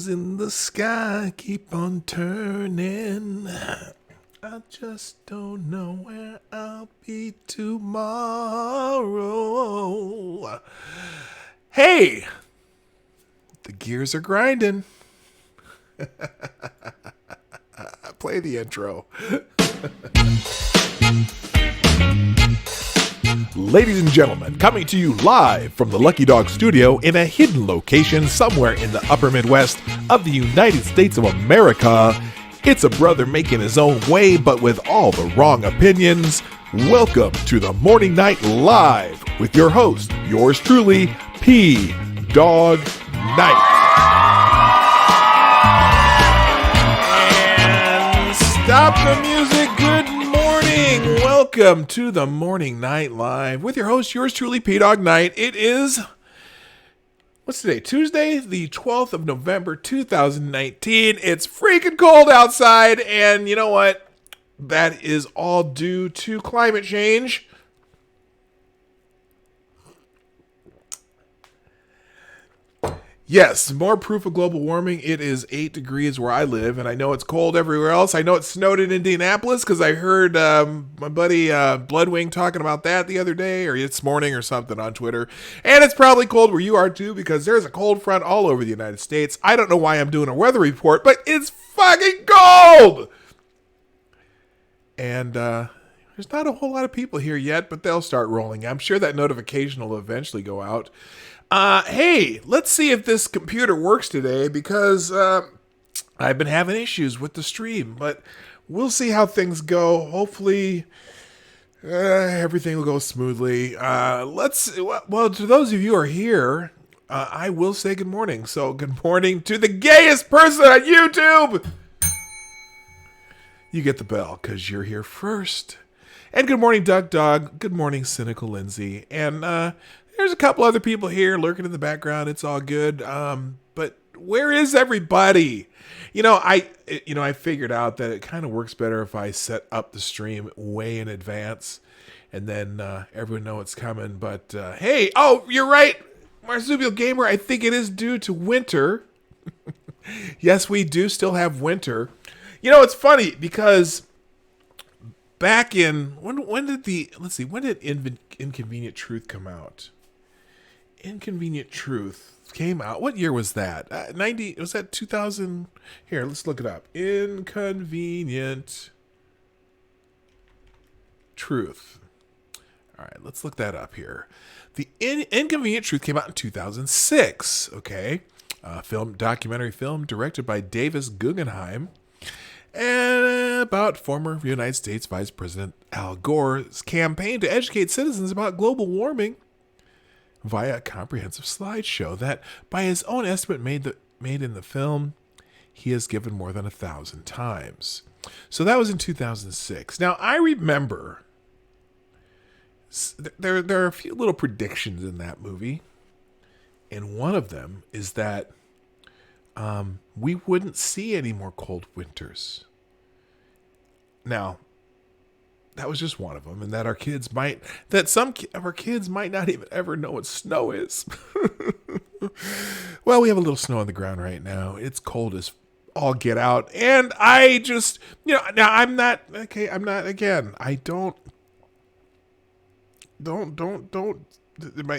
in the sky keep on turning. I just don't know where I'll be tomorrow. Hey, the gears are grinding. Play the intro. Ladies and gentlemen, coming to you live from the Lucky Dog Studio in a hidden location somewhere in the upper Midwest of the United States of America, it's a brother making his own way, but with all the wrong opinions. Welcome to the Morning Night Live with your host, yours truly, P. Dog Night. And stop the music. Good morning. Welcome to the Morning Night Live with your host, yours truly, P. Dog Night. It is, what's today? Tuesday, the 12th of November, 2019. It's freaking cold outside, and you know what? That is all due to climate change. Yes, more proof of global warming. It is 8 degrees where I live, and I know it's cold everywhere else. I know it snowed in Indianapolis because I heard my buddy Bloodwing talking about that the other day, or this morning or something on Twitter. And it's probably cold where you are too, because there's a cold front all over the United States. I don't know why I'm doing a weather report, but it's fucking cold! And there's not a whole lot of people here yet, but they'll start rolling. I'm sure that notification will eventually go out. Hey, let's see if this computer works today, because I've been having issues with the stream, but we'll see how things go. Hopefully everything will go smoothly. Well, to those of you who are here, I will say good morning. So good morning to the gayest person on YouTube. You get the bell because you're here first. And good morning, Duck Dog. Good morning, Cynical Lindsay. And there's a couple other people here lurking in the background. It's all good. But where is everybody? I figured out that it kind of works better if I set up the stream way in advance, and then everyone know it's coming. But hey, you're right, Marsupial Gamer. I think it is due to winter. Yes, we do still have winter. You know, it's funny because back in when did Inconvenient Truth come out? Inconvenient Truth came out. What year was that? 90? Was that 2000? Here, let's look it up. Inconvenient Truth. All right, let's look that up here. The Inconvenient Truth came out in 2006. Okay, documentary film directed by Davis Guggenheim, and about former United States Vice President Al Gore's campaign to educate citizens about global warming via a comprehensive slideshow that, by his own estimate made in the film, he has given more than 1,000 times. So that was in 2006. Now, I remember there are a few little predictions in that movie, and one of them is that we wouldn't see any more cold winters. Now, that was just one of them, and that some of our kids might not even ever know what snow is. Well, we have a little snow on the ground right now. It's cold as all get out, and I just, now I'm not, again, I don't,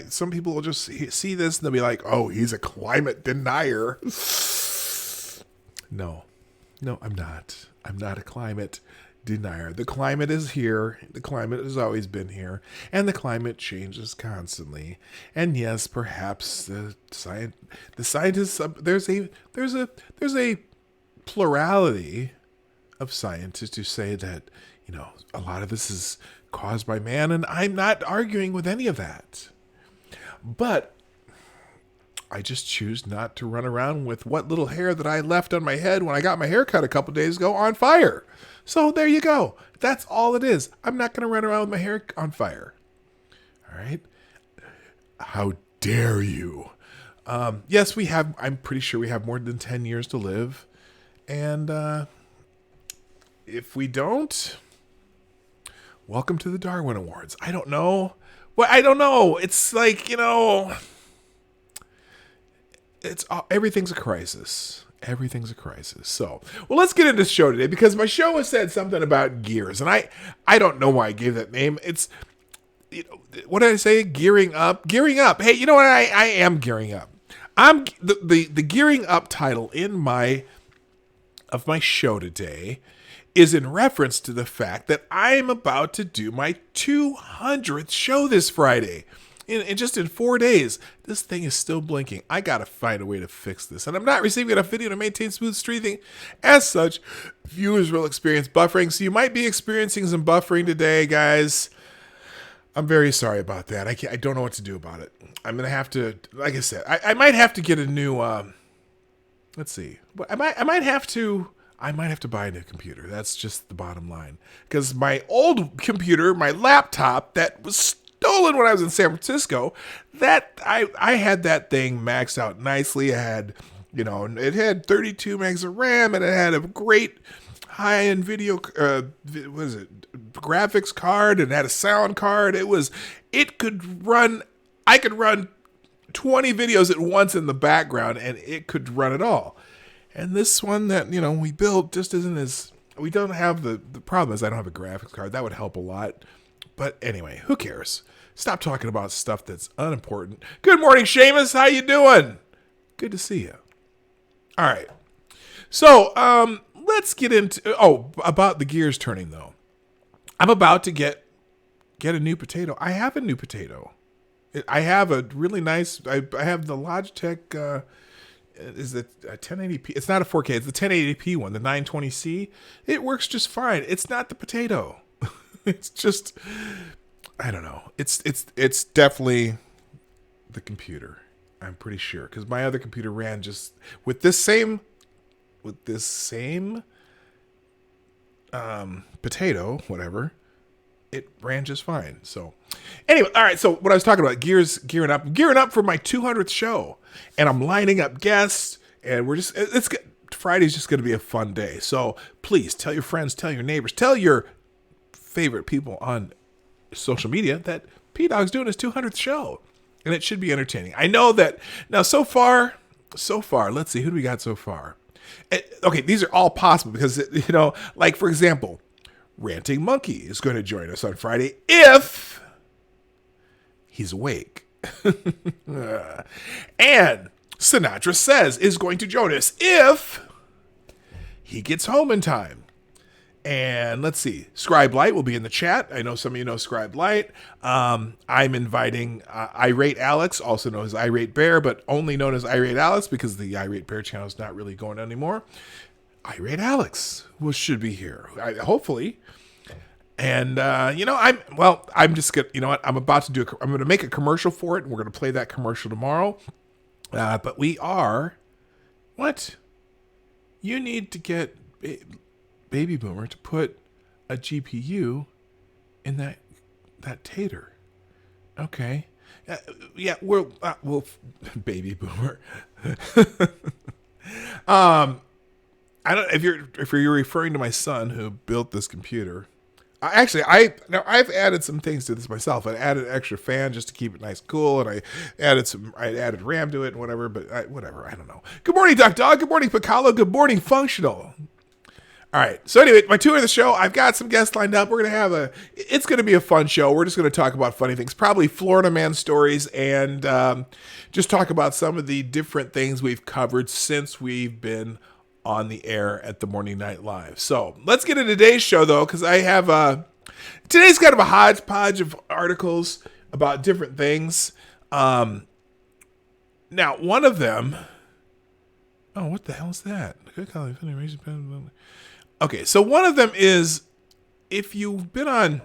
some people will just see this and they'll be like, oh, he's a climate denier. No, I'm not. I'm not a climate denier. The climate is here. The climate has always been here, and the climate changes constantly. And yes, perhaps the scientists, there's a plurality of scientists who say that, a lot of this is caused by man, and I'm not arguing with any of that. But I just choose not to run around with what little hair that I left on my head when I got my hair cut a couple days ago on fire. So there you go. That's all it is. I'm not going to run around with my hair on fire. All right? How dare you? Yes, I'm pretty sure we have more than 10 years to live. And if we don't, welcome to the Darwin Awards. I don't know. Well, I don't know. It's like, everything's a crisis. Everything's a crisis. So, well, let's get into the show today because my show has said something about gears, and I don't know why I gave that name. It's, you know, what did I say? Gearing up. Gearing up. Hey, you know what? I am gearing up. I'm the gearing up title of my show today is in reference to the fact that I'm about to do my 200th show this Friday. In 4 days, this thing is still blinking. I gotta find a way to fix this. And I'm not receiving enough video to maintain smooth streaming. As such, viewers will experience buffering. So you might be experiencing some buffering today, guys. I'm very sorry about that. I don't know what to do about it. I'm gonna have to, like I said, I might have to get a new. Let's see. I might have to buy a new computer. That's just the bottom line. Because my old computer, my laptop, that was stolen when I was in San Francisco, that I had that thing maxed out nicely. I had, it had 32 megs of RAM, and it had a great high-end video, graphics card, and it had a sound card. I could run 20 videos at once in the background, and it could run it all. And this one that, we built just isn't as, we don't have the problem is I don't have a graphics card. That would help a lot. But anyway, who cares? Stop talking about stuff that's unimportant. Good morning, Seamus. How you doing? Good to see you. All right. So, let's get into, about the gears turning, though. I'm about to get a new potato. I have a new potato. I have a really nice, I have the Logitech, is it a 1080p? It's not a 4K. It's the 1080p one, the 920C. It works just fine. It's not the potato. It's just, I don't know. It's definitely the computer. I'm pretty sure because my other computer ran just with this same potato, whatever. It ran just fine. So anyway, all right. So what I was talking about, gearing up for my 200th show, and I'm lining up guests, and Friday's just going to be a fun day. So please tell your friends, tell your neighbors, tell your favorite people on social media that P-Dog's doing his 200th show, and it should be entertaining. I know that now so far, let's see, who do we got so far? Okay, these are all possible because, like for example, Ranting Monkey is going to join us on Friday if he's awake. And Sinatra Says is going to join us if he gets home in time. And let's see, Scribe Light will be in the chat. I know some of you know Scribe Light. I'm inviting Irate Alex, also known as Irate Bear, but only known as Irate Alex because the Irate Bear channel is not really going anymore. Irate Alex should be here, hopefully. And I'm just gonna, I'm about to I'm going to make a commercial for it, and we're going to play that commercial tomorrow. But we are, what? You need to get Baby Boomer to put a GPU in that tater. Okay. Yeah, we'll Baby Boomer. I don't if you're referring to my son who built this computer. I've added some things to this myself. I added an extra fan just to keep it nice and cool, and I added RAM to it and whatever, but I don't know. Good morning, Duck Dog. Good morning, Piccolo. Good morning, Functional. All right. So anyway, my tour of the show, I've got some guests lined up. It's going to be a fun show. We're just going to talk about funny things, probably Florida man stories, and just talk about some of the different things we've covered since we've been on the air at the Morning Night Live. So let's get into today's show, though, because I have today's kind of a hodgepodge of articles about different things. Now, one of them, what the hell is that? Okay, so one of them is if you've been online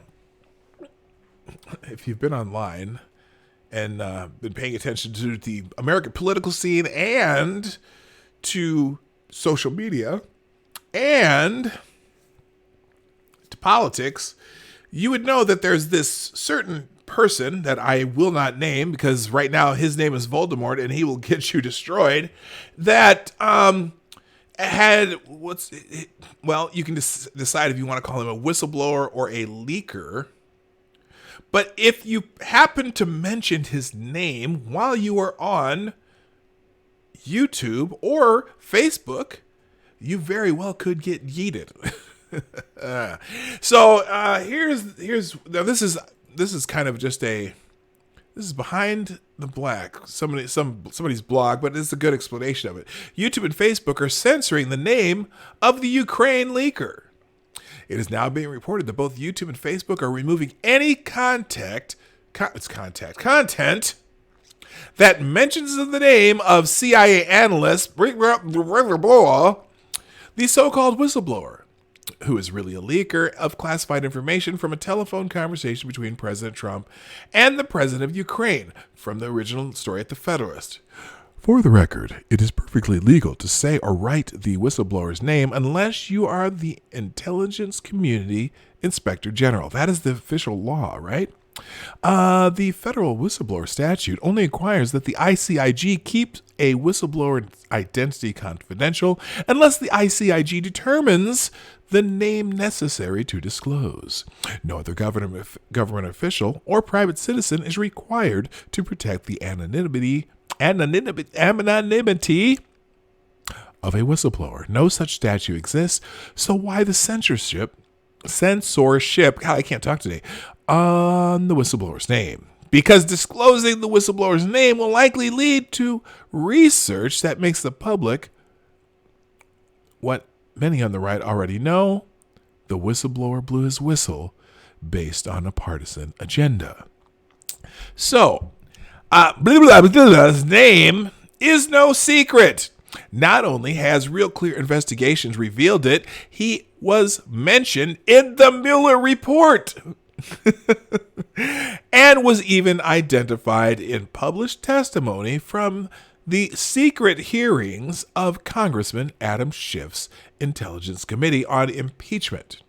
and been paying attention to the American political scene and to social media and to politics, you would know that there's this certain person that I will not name because right now his name is Voldemort and he will get you destroyed, that you can decide if you want to call him a whistleblower or a leaker. But if you happen to mention his name while you are on YouTube or Facebook, you very well could get yeeted. Here's now this is kind of just this is behind the black somebody's blog, but it's a good explanation of it. YouTube and Facebook are censoring the name of the Ukraine leaker. It is now being reported that both YouTube and Facebook are removing any content that mentions the name of CIA analyst, the so-called whistleblower, who is really a leaker of classified information from a telephone conversation between President Trump and the president of Ukraine, from the original story at The Federalist. For the record, it is perfectly legal to say or write the whistleblower's name unless you are the intelligence community inspector general. That is the official law, right? The federal whistleblower statute only requires that the ICIG keeps a whistleblower identity confidential unless the ICIG determines the name necessary to disclose. No other government official or private citizen is required to protect the anonymity of a whistleblower. No such statute exists, so why the censorship, God, I can't talk today, on the whistleblower's name? Because disclosing the whistleblower's name will likely lead to research that makes the public what many on the right already know: the whistleblower blew his whistle based on a partisan agenda. So, his name is no secret. Not only has real clear investigations revealed it, he was mentioned in the Mueller report and was even identified in published testimony from the secret hearings of Congressman Adam Schiff's Intelligence Committee on Impeachment.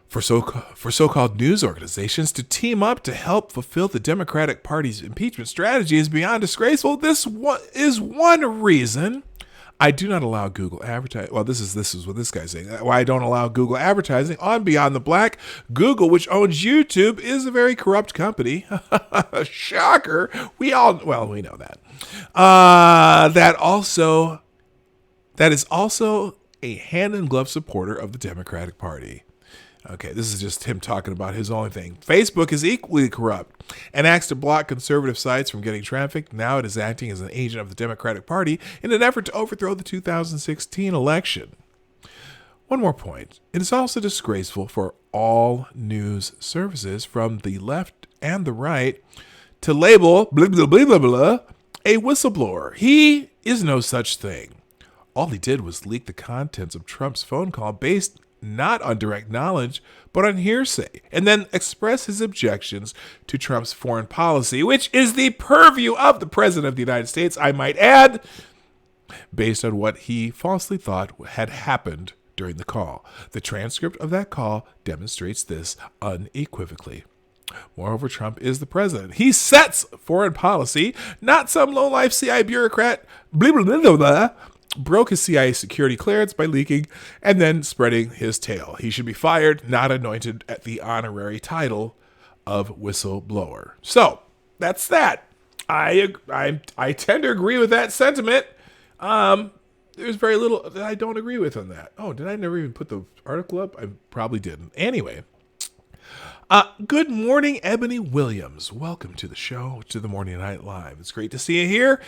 For so-called news organizations to team up to help fulfill the Democratic Party's impeachment strategy is beyond disgraceful. This is one reason I do not allow Google advertising. Well, this is what this guy's saying. Why I don't allow Google advertising on Beyond the Black. Google, which owns YouTube, is a very corrupt company. Shocker. We know that. That is also a hand-in-glove supporter of the Democratic Party. Okay, this is just him talking about his own thing. Facebook is equally corrupt and acts to block conservative sites from getting traffic. Now it is acting as an agent of the Democratic Party in an effort to overthrow the 2016 election. One more point. It is also disgraceful for all news services from the left and the right to label blah, blah, blah, blah, blah, a whistleblower. He is no such thing. All he did was leak the contents of Trump's phone call based not on direct knowledge, but on hearsay, and then express his objections to Trump's foreign policy, which is the purview of the President of the United States, I might add, based on what he falsely thought had happened during the call. The transcript of that call demonstrates this unequivocally. Moreover, Trump is the president. He sets foreign policy, not some low-life CIA bureaucrat, blah, blah, blah, blah, blah, broke his CIA security clearance by leaking and then spreading his tail. He should be fired, not anointed at the honorary title of whistleblower. So that's that. I tend to agree with that sentiment. There's very little that I don't agree with on that. Oh, did I never even put the article up? I probably didn't. Anyway. Good morning, Ebony Williams. Welcome to the show, to the Morning Night Live. It's great to see you here.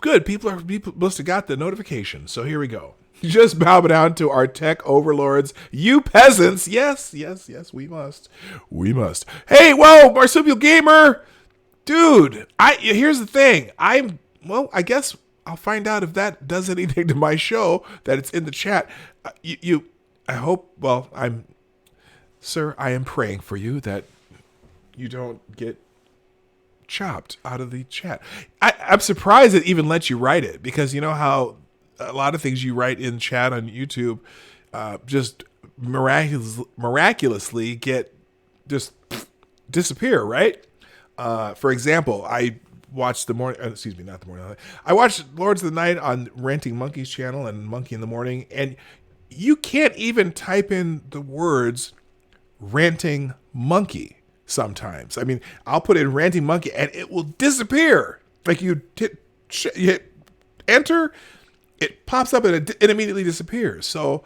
Good. People must have got the notification. So here we go. Just bow down to our tech overlords, you peasants. Yes, we must. Hey, whoa, Marsupial Gamer. Dude, here's the thing. I guess I'll find out if that does anything to my show, that it's in the chat. Sir, I am praying for you that you don't get chopped out of the chat. I'm surprised it even lets you write it, because you know how a lot of things you write in chat on YouTube just miraculously disappear, right? For example, I watched I watched Lords of the Night on Ranting Monkey's channel and Monkey in the Morning, and you can't even type in the words ranting monkey sometimes. I mean, I'll put in ranting monkey and it will disappear. Like you hit enter, it pops up and it immediately disappears. So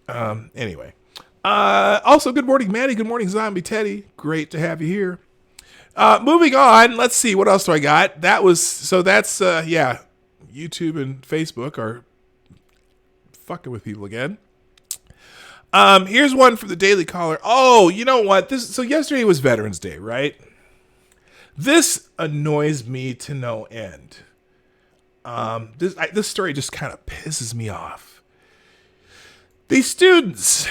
anyway. Also, good morning, Maddie. Good morning, Zombie Teddy. Great to have you here. Moving on. Let's see. What else do I got? That's YouTube and Facebook are fucking with people again. Here's one from the Daily Caller. Oh, you know what? So yesterday was Veterans Day, right? This annoys me to no end. This story just kind of pisses me off. These students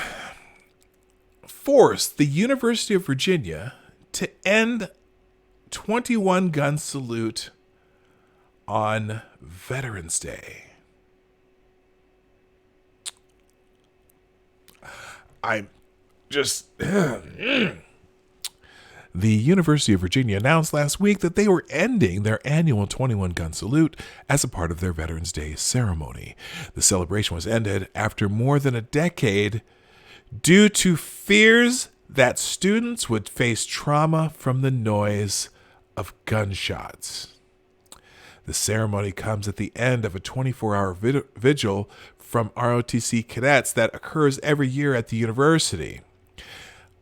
forced the University of Virginia to end 21 gun salute on Veterans Day. I'm just... The University of Virginia announced last week that they were ending their annual 21 gun salute as a part of their Veterans Day ceremony. The celebration was ended after more than a decade due to fears that students would face trauma from the noise of gunshots. The ceremony comes at the end of a 24-hour vigil from ROTC cadets that occurs every year at the university.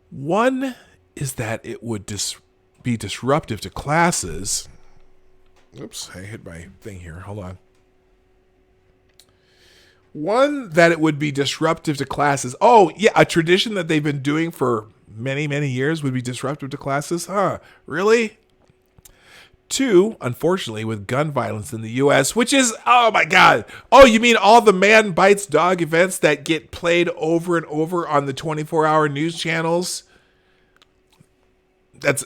One is that it would be disruptive to classes. Oops, I hit my thing here. Hold on. One, that it would be disruptive to classes. Oh, yeah, a tradition that they've been doing for many, many years would be disruptive to classes? Huh, really? Two, unfortunately, with gun violence in the U.S., which is, oh my God. Oh, you mean all the man bites dog events that get played over and over on the 24-hour news channels? That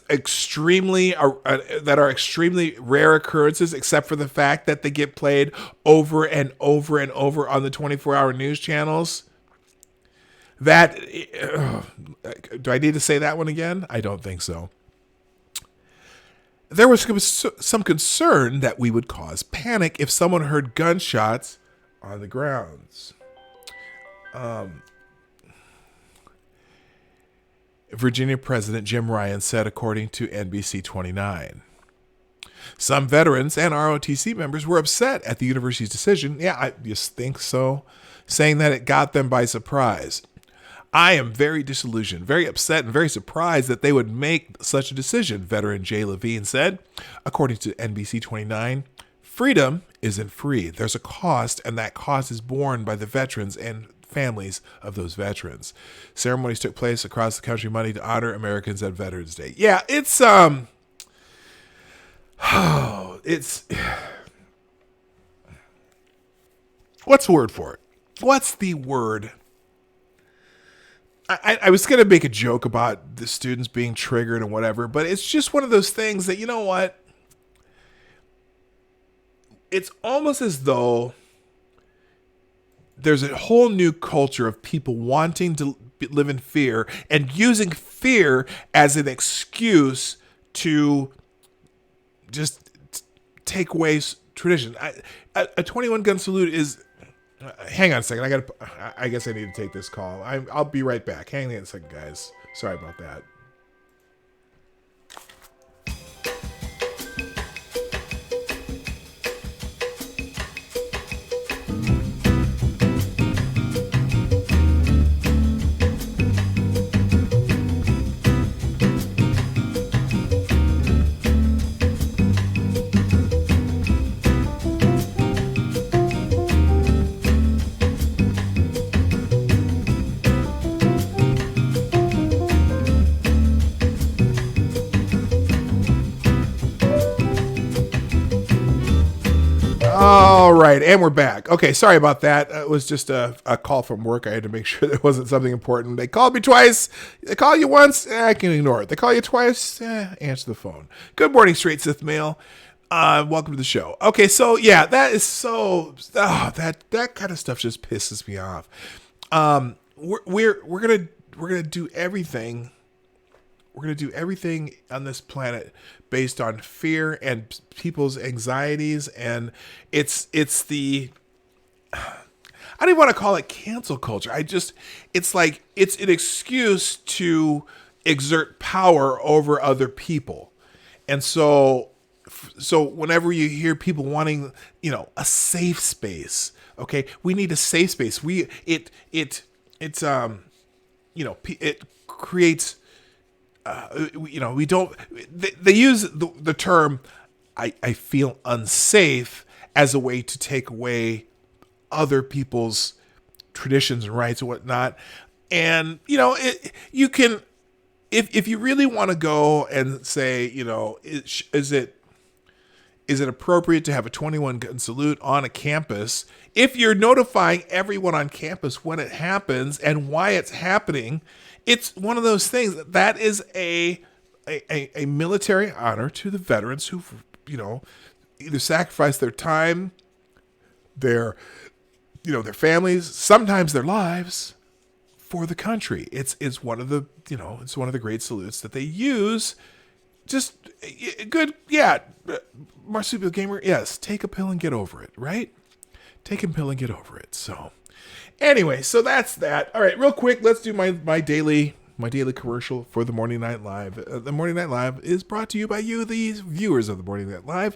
are extremely rare occurrences, except for the fact that they get played over and over and over on the 24-hour news channels. Do I need to say that one again? I don't think so. There was some concern that we would cause panic if someone heard gunshots on the grounds. Virginia President Jim Ryan said, according to NBC 29. Some veterans and ROTC members were upset at the university's decision. Yeah, I just think so, saying that it got them by surprise. I am very disillusioned, very upset, and very surprised that they would make such a decision, veteran Jay Levine said. According to NBC 29, freedom isn't free. There's a cost, and that cost is borne by the veterans and families of those veterans. Ceremonies took place across the country Monday to honor Americans at Veterans Day. Yeah, it's what's the word for it? What's the word? I was going to make a joke about the students being triggered and whatever, but it's just one of those things that, you know what? It's almost as though there's a whole new culture of people wanting to live in fear and using fear as an excuse to just take away tradition. A 21 gun salute is... hang on a second. I guess I need to take this call. I'll be right back. Hang on a second, guys. Sorry about that. All right, and we're back. Okay, sorry about that. It was just a call from work. I had to make sure there wasn't something important. They called me twice. They call you once, I can ignore it. They call you twice, answer the phone. Good morning, Straight Sith Mail. Welcome to the show. Okay, so yeah, that is so... that kind of stuff just pisses me off. We're gonna do everything. We're going to do everything on this planet based on fear and people's anxieties. And it's the, I don't even want to call it cancel culture. It's like, it's an excuse to exert power over other people. And so So whenever you hear people wanting, a safe space, okay, we need a safe space. It creates, we don't, they use the term, I feel unsafe as a way to take away other people's traditions and rights and whatnot. And, you can, if you really want to go and say, is it appropriate to have a 21 gun salute on a campus? If you're notifying everyone on campus when it happens and why it's happening, it's one of those things that is a military honor to the veterans who've, either sacrificed their time, their families, sometimes their lives for the country. It's one of the, it's one of the great salutes that they use. Just good. Yeah. Marsupial Gamer. Yes. Take a pill and get over it, right? Take a pill and get over it. So anyway, so that's that. All right, real quick. Let's do my daily commercial for the Morning Night Live. The Morning Night Live is brought to you by you, the viewers of the Morning Night Live.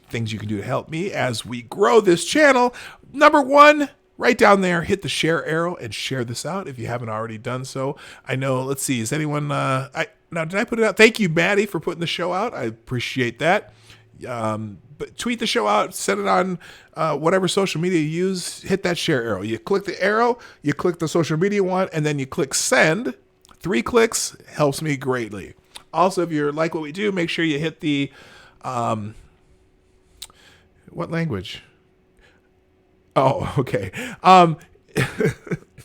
Things you can do to help me as we grow this channel. Number one, right down there, hit the share arrow and share this out if you haven't already done so. I know, let's see, is anyone, now did I put it out? Thank you, Maddie, for putting the show out. I appreciate that. But tweet the show out, send it on whatever social media you use, hit that share arrow. You click the arrow, you click the social media one, and then you click send. 3 clicks helps me greatly. Also, if you like what we do, make sure you hit the, what language? Oh, okay. I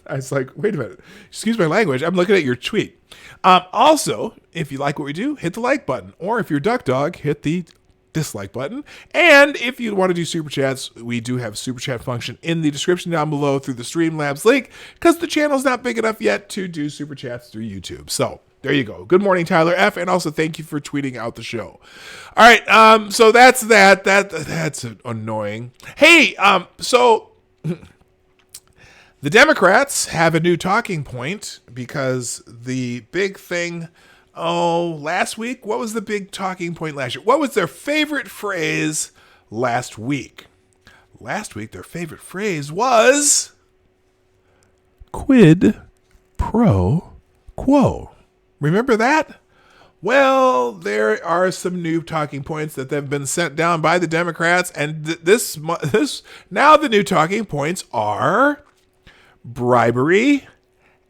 was like, wait a minute. Excuse my language. I'm looking at your tweet. Also, if you like what we do, hit the like button. Or if you're Duck Dog, hit the dislike button. And if you want to do super chats, we do have a super chat function in the description down below through the Streamlabs link, because the channel's not big enough yet to do super chats through YouTube. So there you go. Good morning, Tyler F. And also thank you for tweeting out the show. All right. So that's that. That's annoying. Hey, so the Democrats have a new talking point because the big thing, last week, what was the big talking point last year? What was their favorite phrase last week? Last week, their favorite phrase was quid pro quo. Remember that? Well, there are some new talking points that have been sent down by the Democrats, and this now the new talking points are bribery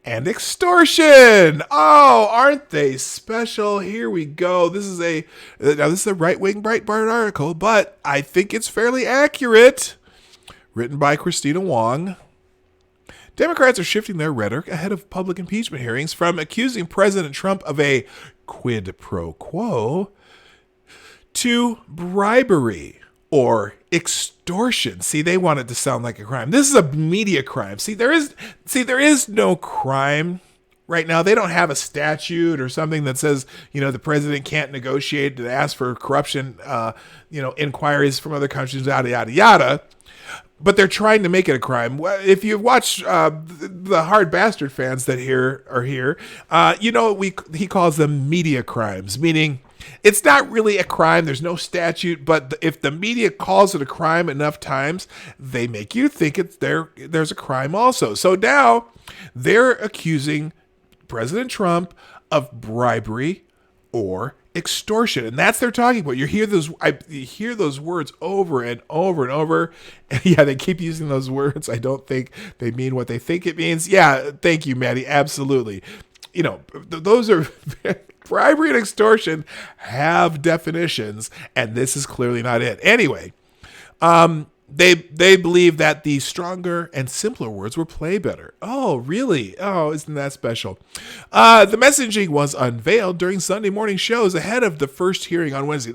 and extortion. Oh, aren't they special? Here we go. This is a right-wing Breitbart article, but I think it's fairly accurate. Written by Christina Wong. Democrats are shifting their rhetoric ahead of public impeachment hearings from accusing President Trump of a quid pro quo to bribery or extortion. See, they want it to sound like a crime. This is a media crime. There is no crime right now. They don't have a statute or something that says, the president can't negotiate to ask for corruption, inquiries from other countries, yada, yada, yada. But they're trying to make it a crime. If you watch the Hard Bastard fans that are here, he calls them media crimes, meaning it's not really a crime. There's no statute, but if the media calls it a crime enough times, they make you think there's a crime also. So now they're accusing President Trump of bribery or extortion, and that's their talking point. You hear those words over and over and over. Yeah, they keep using those words. I don't think they mean what they think it means. Yeah, thank you, Maddie. Absolutely. Those are bribery and extortion have definitions, and this is clearly not it. Anyway, They believe that the stronger and simpler words will play better. Oh, really? Oh, isn't that special? The messaging was unveiled during Sunday morning shows ahead of the first hearing on Wednesday.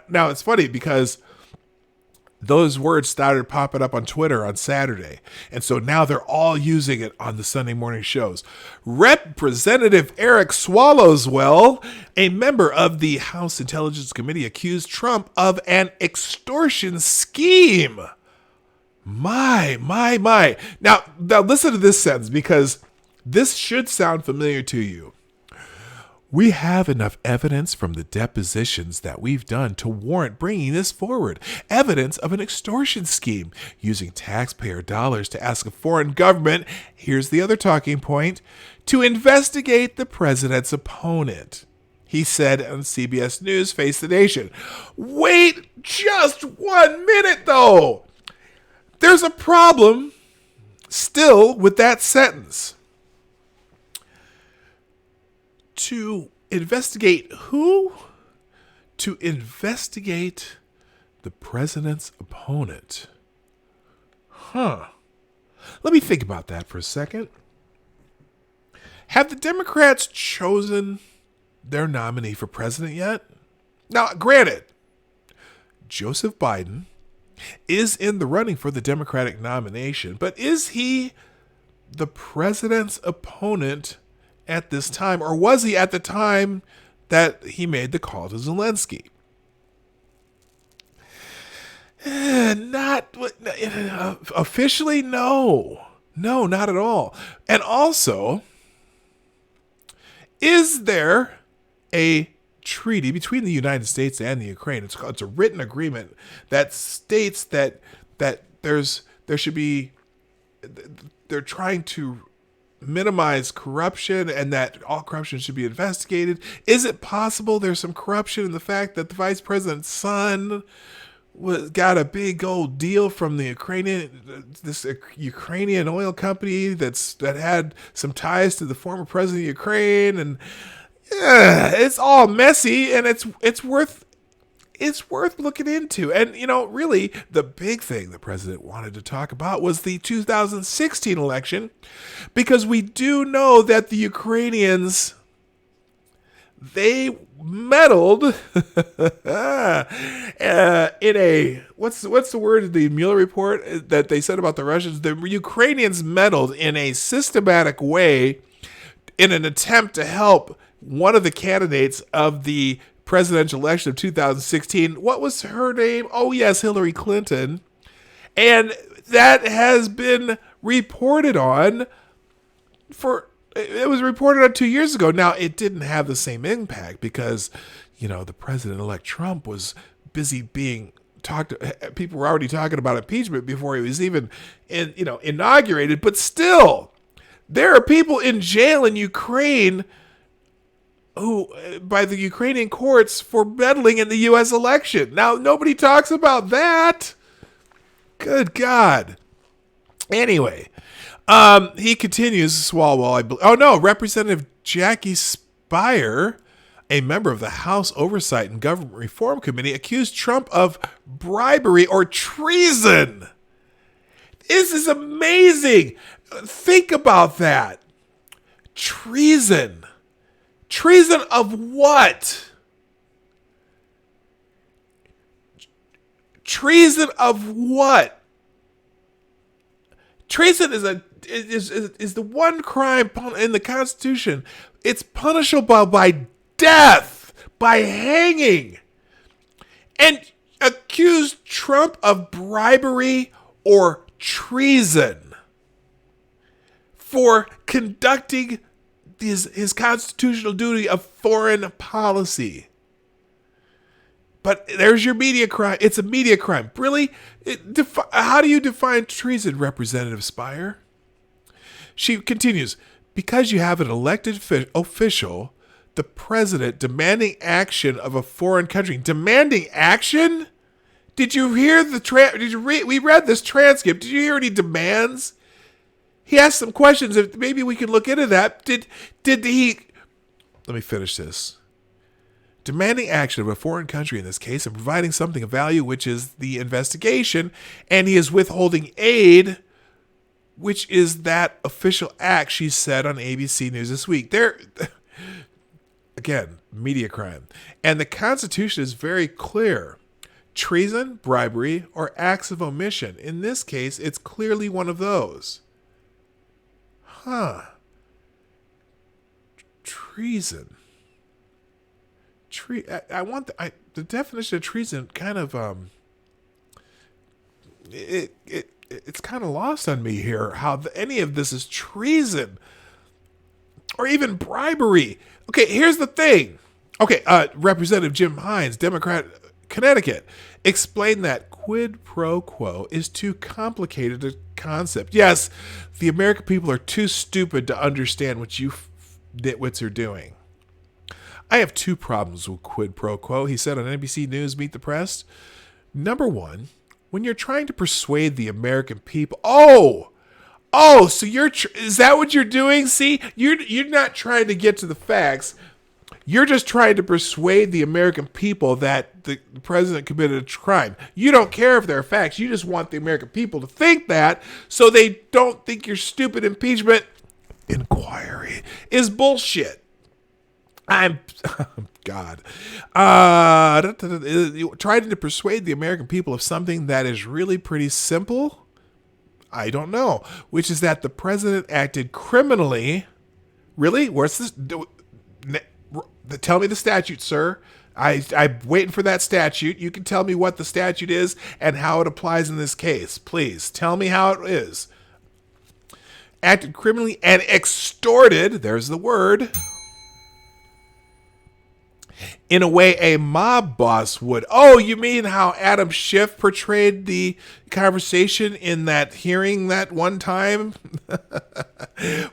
Now, it's funny because those words started popping up on Twitter on Saturday. And so now they're all using it on the Sunday morning shows. Representative Eric Swallowswell, a member of the House Intelligence Committee, accused Trump of an extortion scheme. My. Now listen to this sentence because this should sound familiar to you. We have enough evidence from the depositions that we've done to warrant bringing this forward. Evidence of an extortion scheme using taxpayer dollars to ask a foreign government, here's the other talking point, to investigate the president's opponent. He said on CBS News, Face the Nation. Wait just 1 minute, though. There's a problem still with that sentence. To investigate who? To investigate the president's opponent. Let me think about that for a second. Have the Democrats chosen their nominee for president yet? Now, granted, Joseph Biden is in the running for the Democratic nomination, but is he the president's opponent at this time, or was he at the time that he made the call to Zelensky? Not officially, no, not at all. And also, is there a treaty between the United States and the Ukraine? It's a written agreement that states that there should be, they're trying to minimize corruption and that all corruption should be investigated. Is it possible there's some corruption in the fact that the vice president's son got a big old deal from the Ukrainian oil company that had some ties to the former president of Ukraine, and it's all messy, and it's worth looking into. And, really, the big thing the president wanted to talk about was the 2016 election, because we do know that the Ukrainians, they meddled in a, what's the word in the Mueller report that they said about the Russians? The Ukrainians meddled in a systematic way in an attempt to help one of the candidates of the presidential election of 2016. What was her name? Oh, yes, Hillary Clinton. And that has been reported on it was reported on 2 years ago. Now, it didn't have the same impact because, the president-elect Trump was busy being people were already talking about impeachment before he was even inaugurated. But still, there are people in jail in Ukraine by the Ukrainian courts for meddling in the U.S. election. Now, nobody talks about that. Good God. Anyway, he continues, Swalwell. Oh, no, Representative Jackie Speier, a member of the House Oversight and Government Reform Committee, accused Trump of bribery or treason. This is amazing. Think about that. Treason. Treason of what? Treason of what? Treason is the one crime in the Constitution. It's punishable by death, by hanging. And accuse Trump of bribery or treason for conducting his constitutional duty of foreign policy. But there's your media crime. It's a media crime. Really? How do you define treason, Representative Speier? She continues, because you have an elected official, the president, demanding action of a foreign country. Demanding action? Did you hear we read this transcript. Did you hear any demands? He asked some questions. Maybe we could look into that. Did he... Let me finish this. Demanding action of a foreign country in this case and providing something of value, which is the investigation, and he is withholding aid, which is that official act, she said on ABC News this week. Again, media crime. And the Constitution is very clear. Treason, bribery, or acts of omission. In this case, it's clearly one of those. Treason. I want the definition of treason. Kind of it's kind of lost on me here. How any of this is treason, or even bribery. Okay, here's the thing. Okay, Representative Jim Hines, Democrat, Connecticut, explained that quid pro quo is too complicated a concept. Yes, the American people are too stupid to understand what you nitwits are doing. I have two problems with quid pro quo, he said on NBC News Meet the Press. Number one, when you're trying to persuade the American people, so is that what you're doing? See, you're not trying to get to the facts. You're just trying to persuade the American people that the president committed a crime. You don't care if there are facts. You just want the American people to think that so they don't think your stupid impeachment inquiry is bullshit. God. Trying to persuade the American people of something that is really pretty simple? I don't know. Which is that the president acted criminally. Really? Where's this? Tell me the statute, sir. I'm waiting for that statute. You can tell me what the statute is and how it applies in this case. Please, tell me how it is. Acted criminally and extorted, there's the word, in a way a mob boss would. Oh, you mean how Adam Schiff portrayed the conversation in that hearing that one time?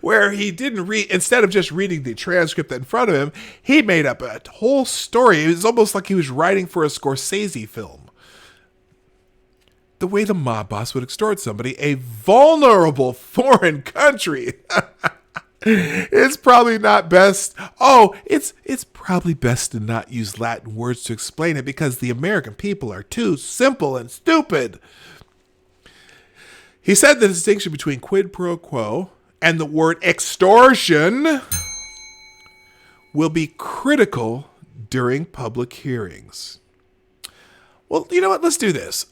Where he didn't read, instead of just reading the transcript in front of him, he made up a whole story. It was almost like he was writing for a Scorsese film. The way the mob boss would extort somebody, a vulnerable foreign country. It's probably not best. It's probably best to not use Latin words to explain it because the American people are too simple and stupid. He said the distinction between quid pro quo and the word extortion will be critical during public hearings. Well, you know what? Let's do this.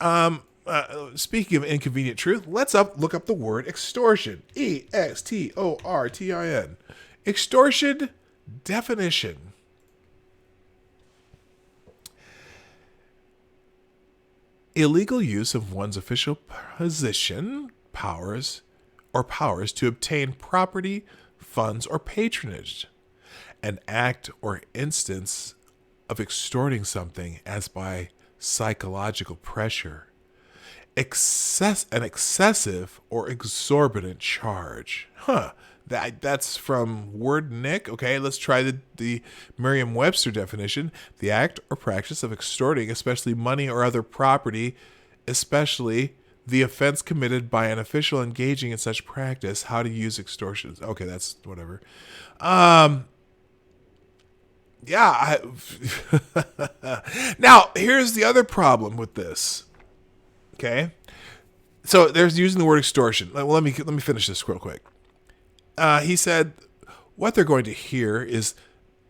Speaking of inconvenient truth, let's look up the word extortion. extortin. Extortion definition. Illegal use of one's official position, powers to obtain property, funds, or patronage. An act or instance of extorting something as by psychological pressure. An excessive or exorbitant charge. That's from Wordnik. Okay, let's try the Merriam-Webster definition. The act or practice of extorting, especially money or other property, especially the offense committed by an official engaging in such practice. How to use extortion. Okay, that's whatever. Now, here's the other problem with this. Okay, so there's using the word extortion. Well, let me finish this real quick. He said what they're going to hear is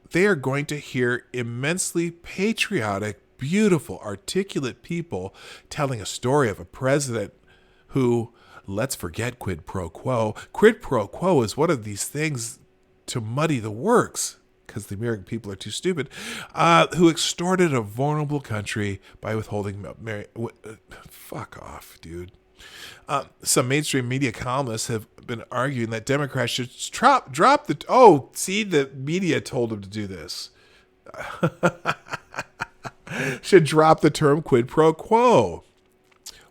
they are going to hear immensely patriotic, beautiful, articulate people telling a story of a president who, let's forget quid pro quo. Quid pro quo is one of these things to muddy the works, because the American people are too stupid, who extorted a vulnerable country by withholding... fuck off, dude. Some mainstream media columnists have been arguing that Democrats should drop the... Oh, see, the media told them to do this. Should drop the term quid pro quo.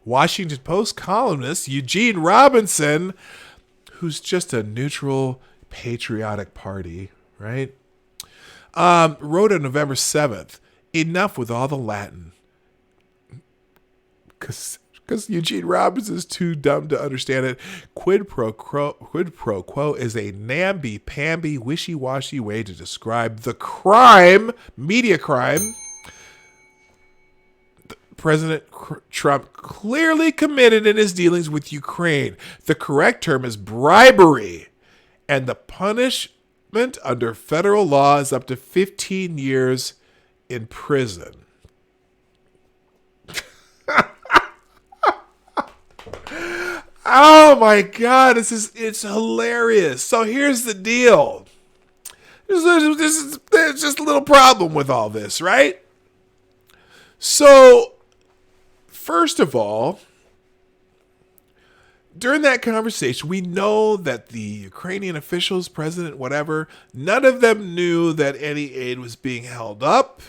Washington Post columnist Eugene Robinson, who's just a neutral, patriotic party, right? Wrote on November 7th, enough with all the Latin. Because Eugene Robinson is too dumb to understand it. Quid pro quo is a namby-pamby, wishy-washy way to describe the crime, media crime, President Trump clearly committed in his dealings with Ukraine. The correct term is bribery, and the punishment under federal law is up to 15 years in prison. Oh my God, it's hilarious. So here's the deal. There's just a little problem with all this, right? So, first of all, during that conversation, we know that the Ukrainian officials, president, whatever, none of them knew that any aid was being held up.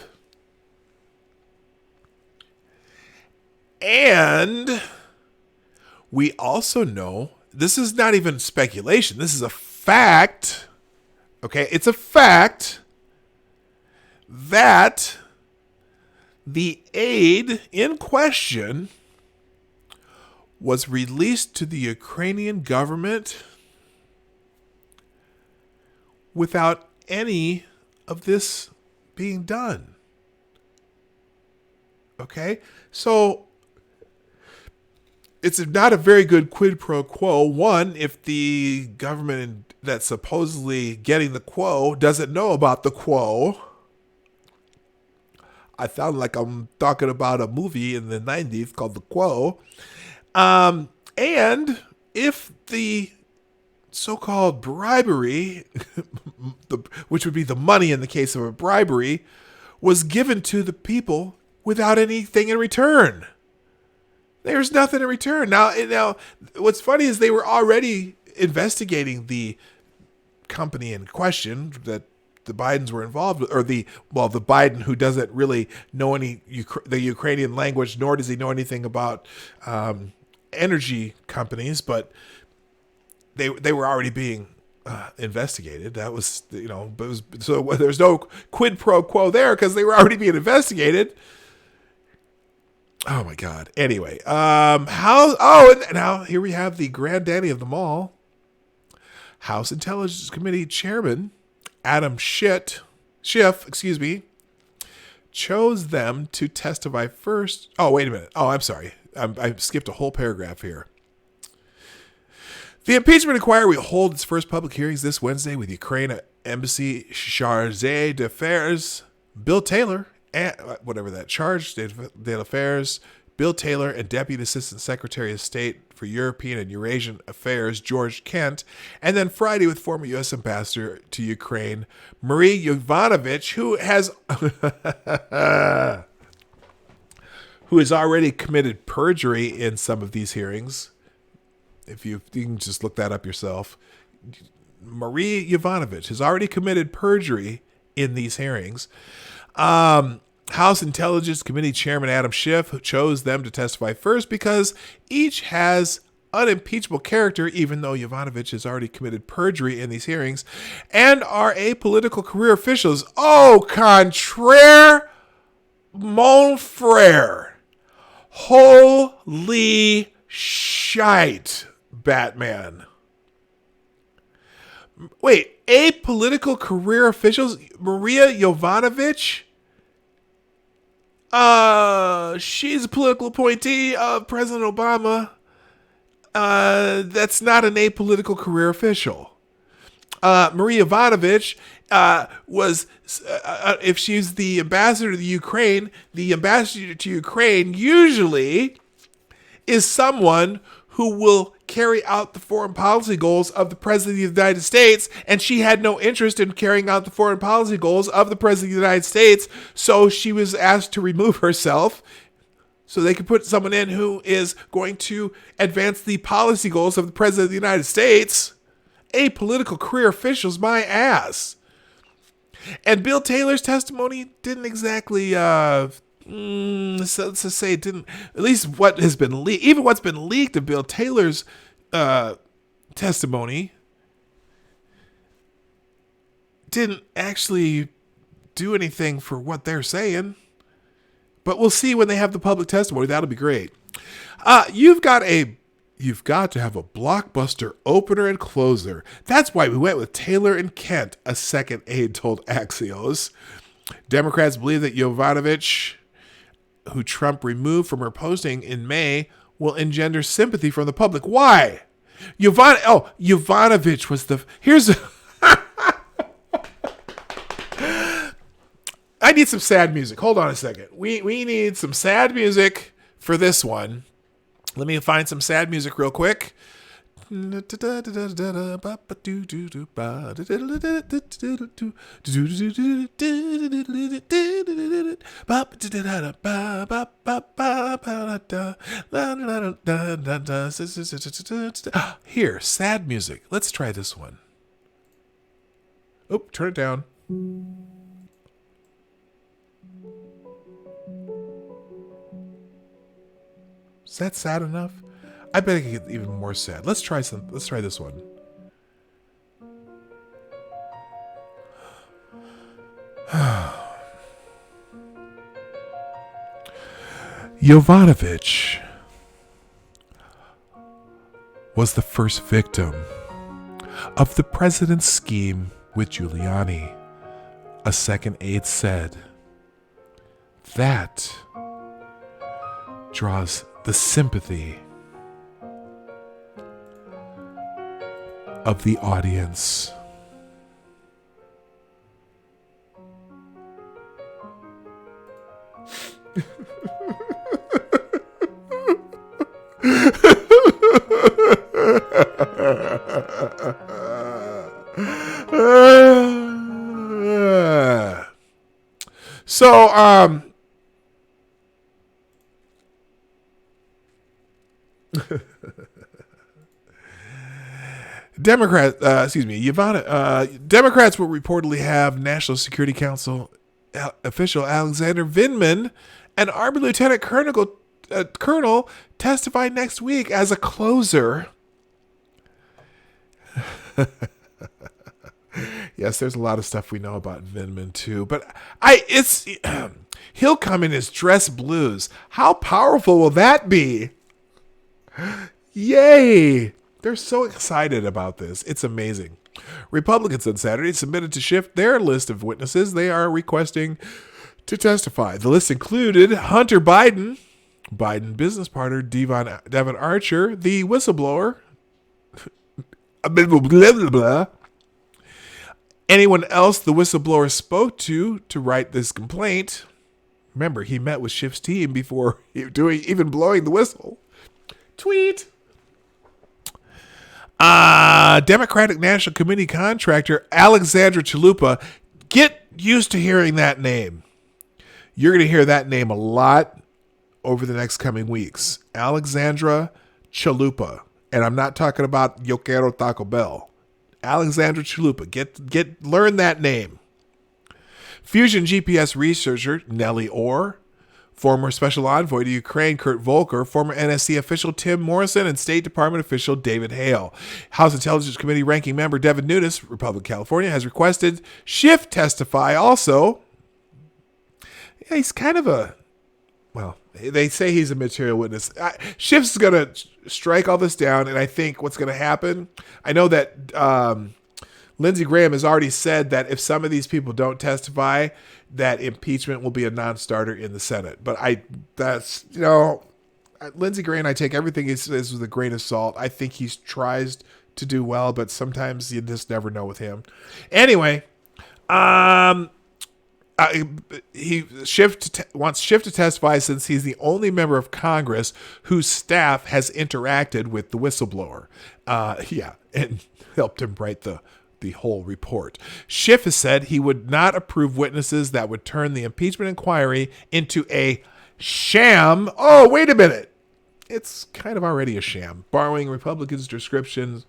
And we also know, this is not even speculation, this is a fact, okay? It's a fact that the aid in question was released to the Ukrainian government without any of this being done. Okay? So it's not a very good quid pro quo. One, if the government that's supposedly getting the quo doesn't know about the quo. I sound like I'm talking about a movie in the 90s called The Quo. And if the so-called bribery, which would be the money in the case of a bribery, was given to the people without anything in return. There's nothing in return. Now, what's funny is they were already investigating the company in question that the Bidens were involved with, or the Biden who doesn't really know the Ukrainian language, nor does he know anything about energy companies, but they were already being investigated. That was, so there's no quid pro quo there because they were already being investigated. Oh my God. Anyway, and now here we have the granddaddy of them all, House Intelligence Committee Chairman Adam Schiff, chose them to testify first. Oh, wait a minute. Oh, I'm sorry. I skipped a whole paragraph here. The impeachment inquiry will hold its first public hearings this Wednesday with Ukraine Embassy Chargé d'Affaires Bill Taylor, and whatever that charge d'Affaires, Bill Taylor, and Deputy Assistant Secretary of State for European and Eurasian Affairs George Kent, and then Friday with former U.S. Ambassador to Ukraine Marie Yovanovitch, who has already committed perjury in some of these hearings. If you can just look that up yourself. Marie Yovanovitch has already committed perjury in these hearings. House Intelligence Committee Chairman Adam Schiff chose them to testify first because each has unimpeachable character, even though Yovanovitch has already committed perjury in these hearings, and are apolitical career officials. Au contraire, mon frère. Holy shite, Batman. Wait, apolitical career officials? Maria Yovanovitch? She's a political appointee of President Obama. That's not an apolitical career official. Maria Yovanovitch was, if she's the ambassador to the ambassador to Ukraine usually is someone who will carry out the foreign policy goals of the President of the United States, and she had no interest in carrying out the foreign policy goals of the President of the United States, so she was asked to remove herself so they could put someone in who is going to advance the policy goals of the President of the United States. Apolitical career officials, my ass. And Bill Taylor's testimony didn't exactly, let's just say it didn't, at least what has been leaked, even what's been leaked of Bill Taylor's testimony didn't actually do anything for what they're saying. But we'll see when they have the public testimony. That'll be great. You've got to have a blockbuster opener and closer. That's why we went with Taylor and Kent, a second aide told Axios. Democrats believe that Yovanovitch, who Trump removed from her posting in May, will engender sympathy from the public. Why? Yovanovitch was I need some sad music. Hold on a second. We need some sad music for this one. Let me find some sad music real quick. Here, sad music. Let's try this one. Oh, turn it down. Is that sad enough? I bet I could get even more sad. Let's try this one. Jovanovic was the first victim of the president's scheme with Giuliani. A second aide said, that draws the sympathy of the audience. So, Democrats will reportedly have National Security Council official Alexander Vindman and Army Lieutenant Colonel testify next week as a closer. Yes, there's a lot of stuff we know about Vindman too, but he'll come in his dress blues. How powerful will that be? Yay! They're so excited about this. It's amazing. Republicans on Saturday submitted to shift their list of witnesses they are requesting to testify. The list included Hunter Biden business partner Devon Archer, the whistleblower, anyone else the whistleblower spoke to write this complaint. Remember, he met with Schiff's team before even blowing the whistle. Tweet. Democratic National Committee contractor Alexandra Chalupa. Get used to hearing that name. You're going to hear that name a lot over the next coming weeks. Alexandra Chalupa. And I'm not talking about Yo Quiero Taco Bell. Alexandra Chalupa. Learn that name. Fusion GPS researcher Nellie Orr. Former Special Envoy to Ukraine Kurt Volker, former NSC official Tim Morrison, and State Department official David Hale. House Intelligence Committee ranking member Devin Nunes, Republican California, has requested Schiff testify also. Yeah, he's kind of they say he's a material witness. Schiff's going to strike all this down, and I think what's going to happen, I know that Lindsey Graham has already said that if some of these people don't testify, that impeachment will be a non-starter in the Senate. But Lindsey Graham, I take everything he says with a grain of salt. I think he tries to do well, but sometimes you just never know with him. Anyway, wants Schiff to testify since he's the only member of Congress whose staff has interacted with the whistleblower. And helped him write the whole report. Schiff has said he would not approve witnesses that would turn the impeachment inquiry into a sham. Oh, wait a minute. It's kind of already a sham, borrowing Republicans' descriptions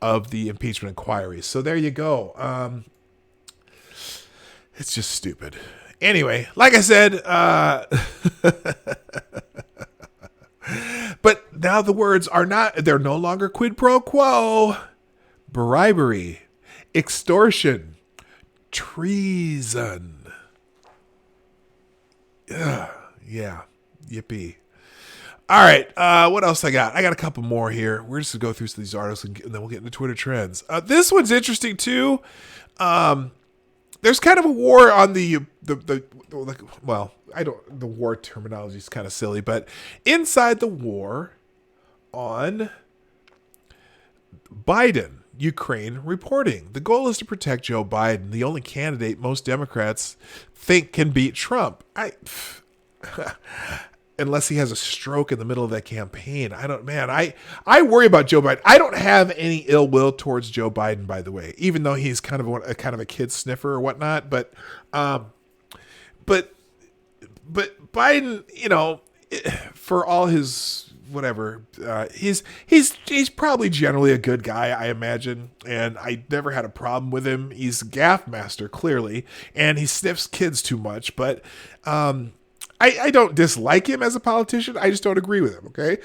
of the impeachment inquiry. So there you go. It's just stupid. Anyway, like I said, but now the words they're no longer quid pro quo. Bribery, extortion, treason. Yeah, yippee. All right, what else I got? I got a couple more here. We're just going to go through some of these articles and then we'll get into Twitter trends. This one's interesting too. There's kind of a war on the war terminology is kind of silly, but inside the war on Biden, Ukraine reporting. The goal is to protect Joe Biden, the only candidate most Democrats think can beat Trump. Unless he has a stroke in the middle of that campaign. I worry about Joe Biden. I don't have any ill will towards Joe Biden, by the way, even though he's kind of a kid sniffer or whatnot. But but Biden, for all his whatever, he's probably generally a good guy, I imagine, and I never had a problem with him. He's a gaffe master, clearly, and he sniffs kids too much, but I don't dislike him as a politician. I just don't agree with him, okay?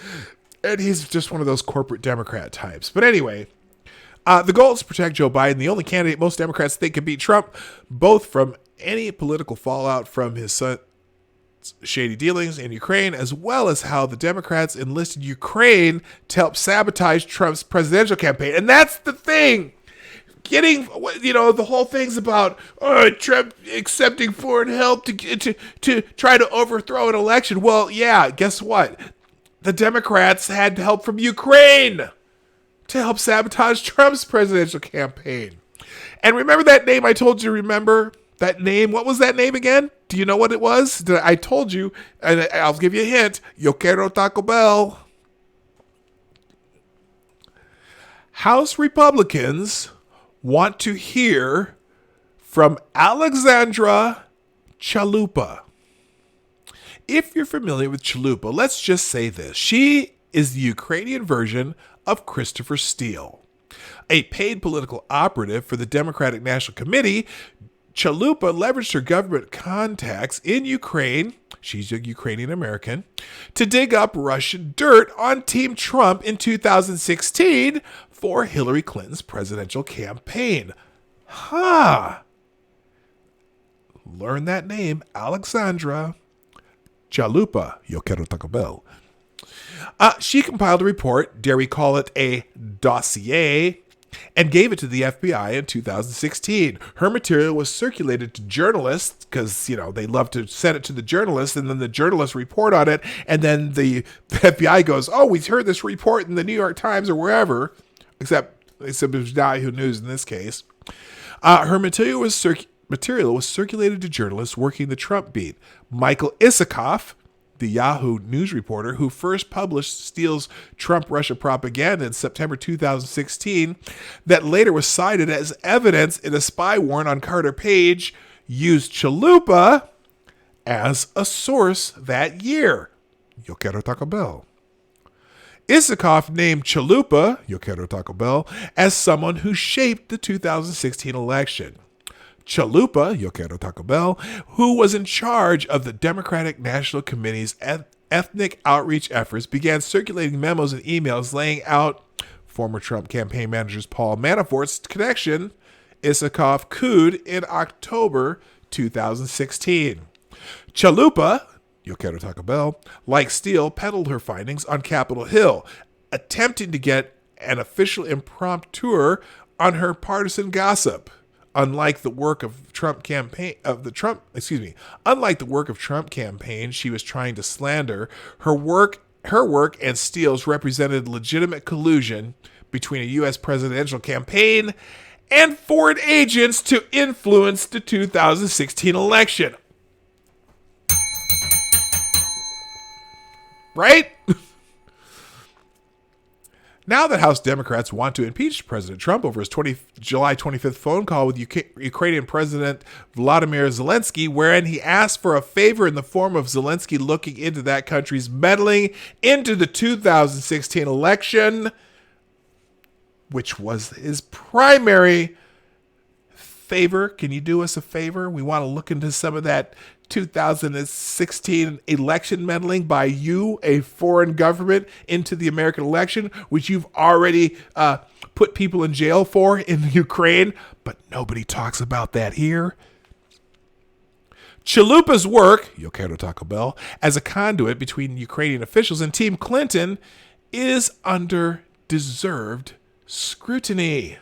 And he's just one of those corporate Democrat types. But anyway, the goal is to protect Joe Biden, the only candidate most Democrats think can beat Trump, both from any political fallout from his son's shady dealings in Ukraine, as well as how the Democrats enlisted Ukraine to help sabotage Trump's presidential campaign. And that's the thing. Getting, the whole thing's about Trump accepting foreign help to try to overthrow an election. Well, yeah, guess what? The Democrats had help from Ukraine to help sabotage Trump's presidential campaign. And remember that name I told you to remember? That name, what was that name again? Do you know what it was? I told you, and I'll give you a hint. Yo quiero Taco Bell. House Republicans want to hear from Alexandra Chalupa. If you're familiar with Chalupa, let's just say this. She is the Ukrainian version of Christopher Steele. A paid political operative for the Democratic National Committee, Chalupa leveraged her government contacts in Ukraine, she's a Ukrainian American, to dig up Russian dirt on Team Trump in 2016 for Hillary Clinton's presidential campaign. Learn that name, Alexandra Chalupa. Yo quiero Taco Bell. She compiled a report, dare we call it a dossier, and gave it to the FBI in 2016. Her material was circulated to journalists because, they love to send it to the journalists, and then the journalists report on it, and then the FBI goes, oh, we heard this report in the New York Times or wherever, except it was Yahoo News in this case. Her material was circulated to journalists working the Trump beat. Michael Isikoff, the Yahoo News reporter who first published Steele's Trump-Russia propaganda in September 2016 that later was cited as evidence in a spy warrant on Carter Page, used Chalupa as a source that year. Yo quiero Taco Bell. Isikoff named Chalupa, Yo quiero Taco Bell, as someone who shaped the 2016 election. Chalupa, Yo quiero Taco Bell, who was in charge of the Democratic National Committee's ethnic outreach efforts, began circulating memos and emails laying out former Trump campaign manager Paul Manafort's connection. Isikoff cooed in October 2016. Chalupa, Yo quiero Taco Bell, like Steele, peddled her findings on Capitol Hill, attempting to get an official impromptu on her partisan gossip. Unlike the work of Trump campaign, she was trying to slander. Her work and Steele's represented legitimate collusion between a U.S. presidential campaign and foreign agents to influence the 2016 election. Right? Now that House Democrats want to impeach President Trump over his July 25th phone call with Ukrainian President Volodymyr Zelensky, wherein he asked for a favor in the form of Zelensky looking into that country's meddling into the 2016 election, which was his primary favor. Can you do us a favor? We want to look into some of that 2016 election meddling by you, a foreign government, into the American election, which you've already put people in jail for in Ukraine, but nobody talks about that here. Chalupa's work, Yo quiero Taco Bell, as a conduit between Ukrainian officials and Team Clinton is under deserved scrutiny.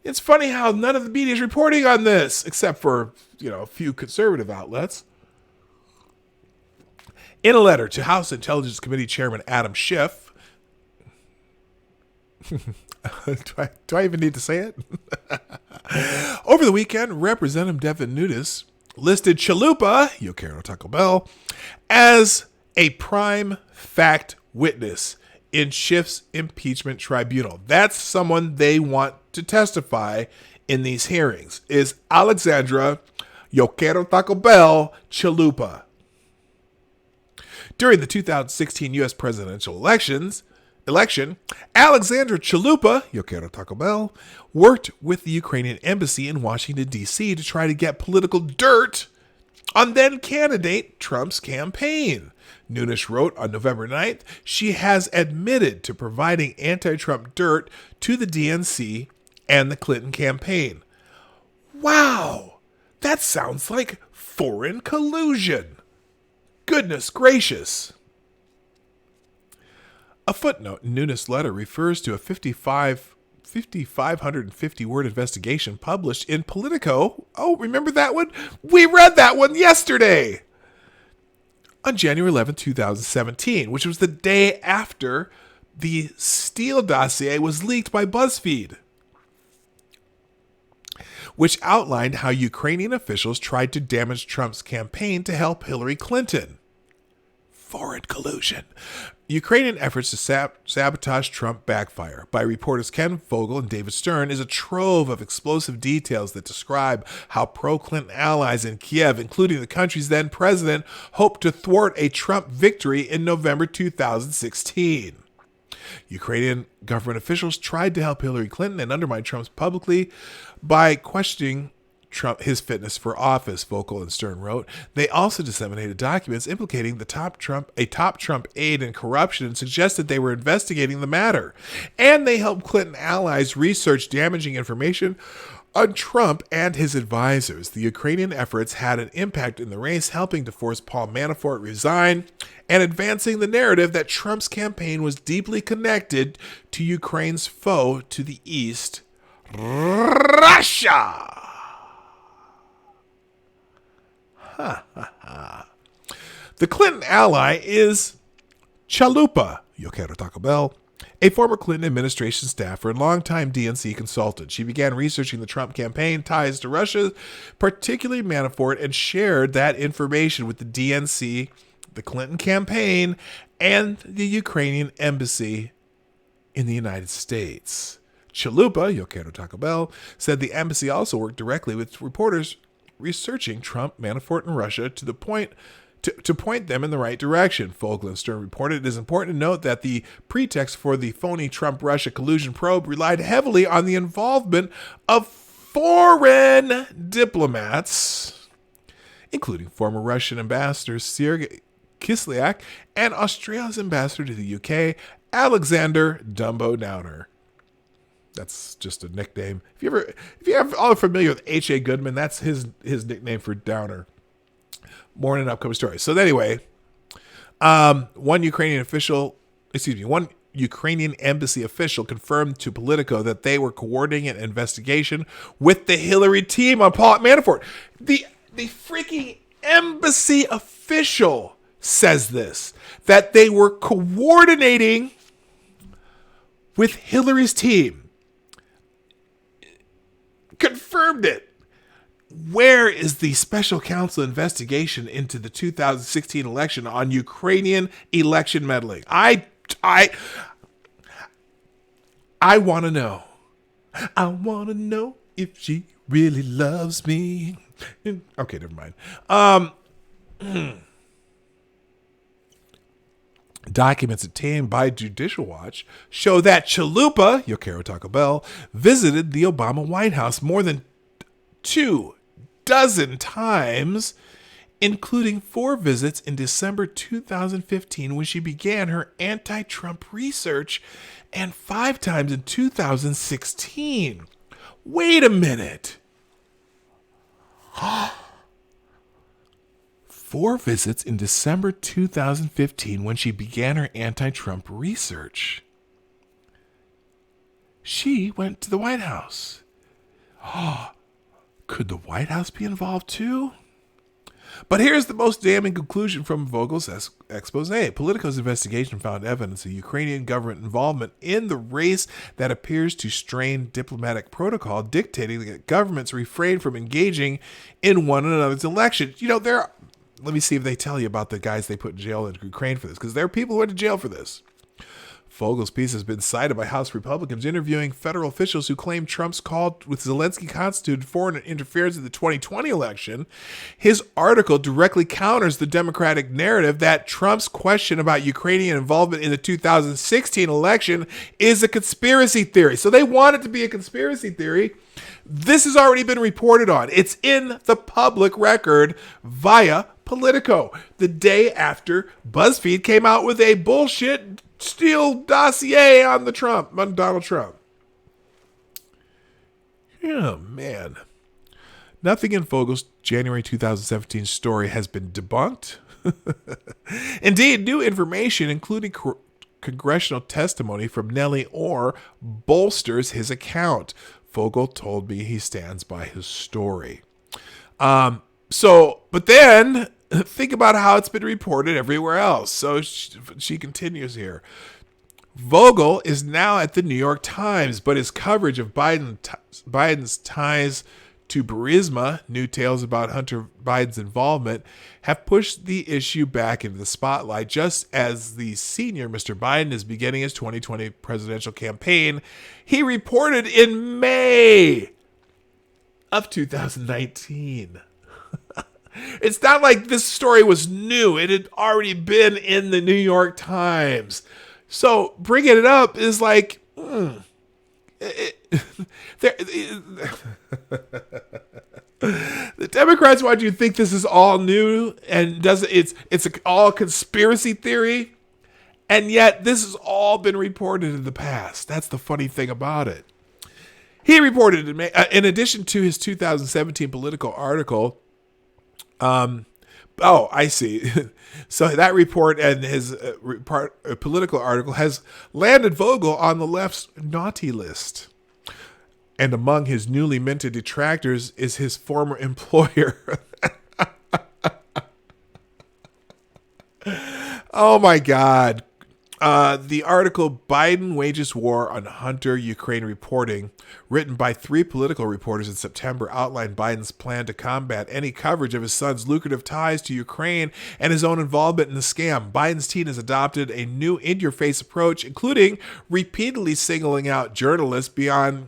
It's funny how none of the media is reporting on this, except for, a few conservative outlets. In a letter to House Intelligence Committee Chairman Adam Schiff, do I even need to say it? Over the weekend, Representative Devin Nunes listed Chalupa, Yo quiero Taco Bell, as a prime fact witness in Schiff's impeachment tribunal. That's someone they want to testify in these hearings, is Alexandra Yo quiero Taco Bell chalupa. During the 2016 U.S. presidential election, Alexandra Chalupa, Yo quiero Taco Bell, worked with the Ukrainian embassy in Washington, D.C. to try to get political dirt on then-candidate Trump's campaign. Nunes wrote on November 9th, she has admitted to providing anti-Trump dirt to the DNC and the Clinton campaign. Wow, that sounds like foreign collusion. Goodness gracious. A footnote in Nunes' letter refers to a 5,550-word investigation published in Politico. Oh, remember that one? We read that one yesterday. On January 11, 2017, which was the day after the Steele dossier was leaked by BuzzFeed, which outlined how Ukrainian officials tried to damage Trump's campaign to help Hillary Clinton. Foreign collusion. Ukrainian efforts to sabotage Trump backfire by reporters Ken Vogel and David Stern is a trove of explosive details that describe how pro-Clinton allies in Kiev, including the country's then president, hoped to thwart a Trump victory in November 2016. Ukrainian government officials tried to help Hillary Clinton and undermine Trump publicly by questioning his fitness for office, Vogel and Stern wrote. They also disseminated documents implicating a top Trump aide in corruption and suggested they were investigating the matter. And they helped Clinton allies research damaging information on Trump and his advisors. The Ukrainian efforts had an impact in the race, helping to force Paul Manafort resign and advancing the narrative that Trump's campaign was deeply connected to Ukraine's foe to the east, Russia. The Clinton ally is Chalupa, Yo quiero Taco Bell, a former Clinton administration staffer and longtime DNC consultant. She began researching the Trump campaign ties to Russia, particularly Manafort, and shared that information with the DNC, the Clinton campaign, and the Ukrainian embassy in the United States. Chalupa, Yo quiero Taco Bell, said the embassy also worked directly with reporters researching Trump, Manafort, and Russia to point them in the right direction. Vogel and Stern reported, it is important to note that the pretext for the phony Trump-Russia collusion probe relied heavily on the involvement of foreign diplomats, including former Russian ambassador Sergei Kislyak and Australia's ambassador to the UK, Alexander Dumbo Downer. That's just a nickname. If you are all familiar with H.A. Goodman, that's his nickname for Downer. More in an upcoming story. So anyway, one Ukrainian embassy official confirmed to Politico that they were coordinating an investigation with the Hillary team on Paul Manafort. The freaking embassy official says this, that they were coordinating with Hillary's team. Confirmed it. Where is the special counsel investigation into the 2016 election on Ukrainian election meddling? I want to know. I want to know if she really loves me. Okay, never mind. Documents obtained by Judicial Watch show that Chalupa, Yo quiero Taco Bell, visited the Obama White House more than 24 times, including 4 visits in December 2015 when she began her anti-Trump research and 5 times in 2016. Wait a minute. 4 visits in December 2015 when she began her anti-Trump research. She went to the White House. Could the White House be involved too? But here's the most damning conclusion from Vogel's expose. Politico's investigation found evidence of Ukrainian government involvement in the race that appears to strain diplomatic protocol, dictating that governments refrain from engaging in one another's elections. Let me see if they tell you about the guys they put in jail in Ukraine for this, because there are people who went to jail for this. Fogel's piece has been cited by House Republicans interviewing federal officials who claim Trump's call with Zelensky constituted foreign interference in the 2020 election. His article directly counters the Democratic narrative that Trump's question about Ukrainian involvement in the 2016 election is a conspiracy theory. So they want it to be a conspiracy theory. This has already been reported on. It's in the public record via Politico, the day after BuzzFeed came out with a bullshit Steele dossier on Donald Trump. Yeah, man. Nothing in Fogel's January 2017 story has been debunked. Indeed, new information, including congressional testimony from Nellie Orr, bolsters his account. Fogel told me he stands by his story. But then think about how it's been reported everywhere else. So she continues here. Vogel is now at the New York Times, but his coverage of Biden's ties to Burisma, new tales about Hunter Biden's involvement, have pushed the issue back into the spotlight, just as the senior Mr. Biden is beginning his 2020 presidential campaign. He reported in May of 2019. It's not like this story was new. It had already been in the New York Times. So bringing it up is like, the Democrats want you to think this is all new and it's all conspiracy theory. And yet this has all been reported in the past. That's the funny thing about it. He reported in addition to his 2017 Political article. I see. So that report and his Political article has landed Vogel on the left's naughty list. And among his newly minted detractors is his former employer. Oh my God. The article, Biden Wages War on Hunter Ukraine Reporting, written by 3 Political reporters in September, outlined Biden's plan to combat any coverage of his son's lucrative ties to Ukraine and his own involvement in the scam. Biden's team has adopted a new in-your-face approach, including repeatedly singling out journalists behind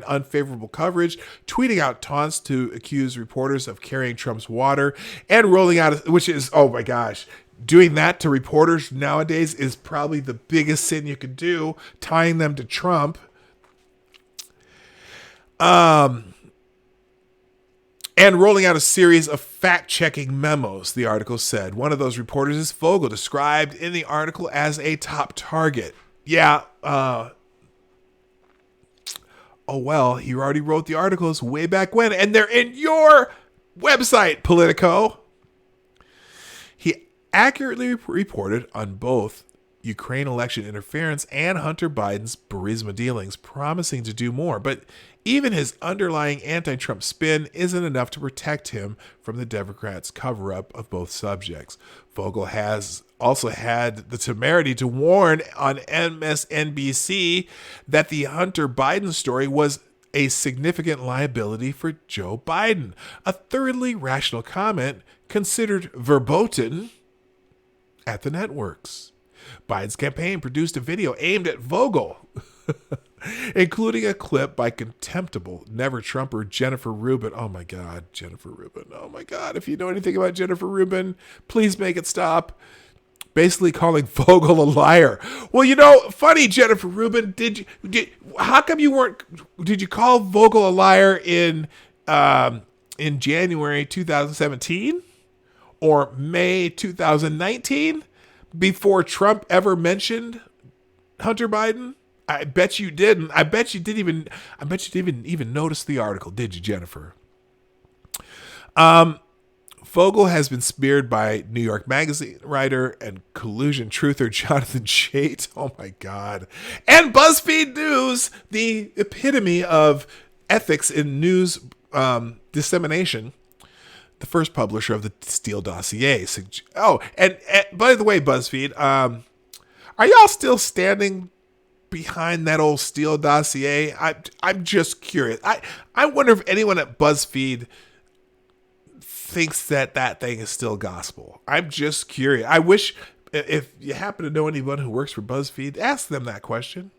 unfavorable coverage, tweeting out taunts to accuse reporters of carrying Trump's water, and rolling out, which is, oh my gosh, doing that to reporters nowadays is probably the biggest sin you could do, tying them to Trump. And rolling out a series of fact-checking memos, the article said. One of those reporters is Vogel, described in the article as a top target. Yeah, oh well, he already wrote the articles way back when, and they're in your website, Politico. He accurately reported on both Ukraine election interference and Hunter Biden's Burisma dealings, promising to do more. But even his underlying anti-Trump spin isn't enough to protect him from the Democrats' cover-up of both subjects. Vogel has also had the temerity to warn on MSNBC that the Hunter Biden story was a significant liability for Joe Biden, a thoroughly rational comment considered verboten at the networks. Biden's campaign produced a video aimed at Vogel, including a clip by contemptible never-Trumper Jennifer Rubin. Oh my God, Jennifer Rubin. Oh my God, if you know anything about Jennifer Rubin, please make it stop. Basically calling Vogel a liar. Well, you know, funny, Jennifer Rubin, did you call Vogel a liar in January 2017 or May 2019 before Trump ever mentioned Hunter Biden? I bet you didn't. I bet you didn't even notice the article, did you, Jennifer? Vogel has been smeared by New York Magazine writer and collusion truther Jonathan Chait. Oh my God. And BuzzFeed News, the epitome of ethics in news dissemination, the first publisher of the Steele dossier. Oh, and by the way, BuzzFeed, are y'all still standing behind that old Steele dossier? I'm just curious. I wonder if anyone at BuzzFeed thinks that thing is still gospel. I'm just curious. I wish If you happen to know anyone who works for BuzzFeed, ask them that question.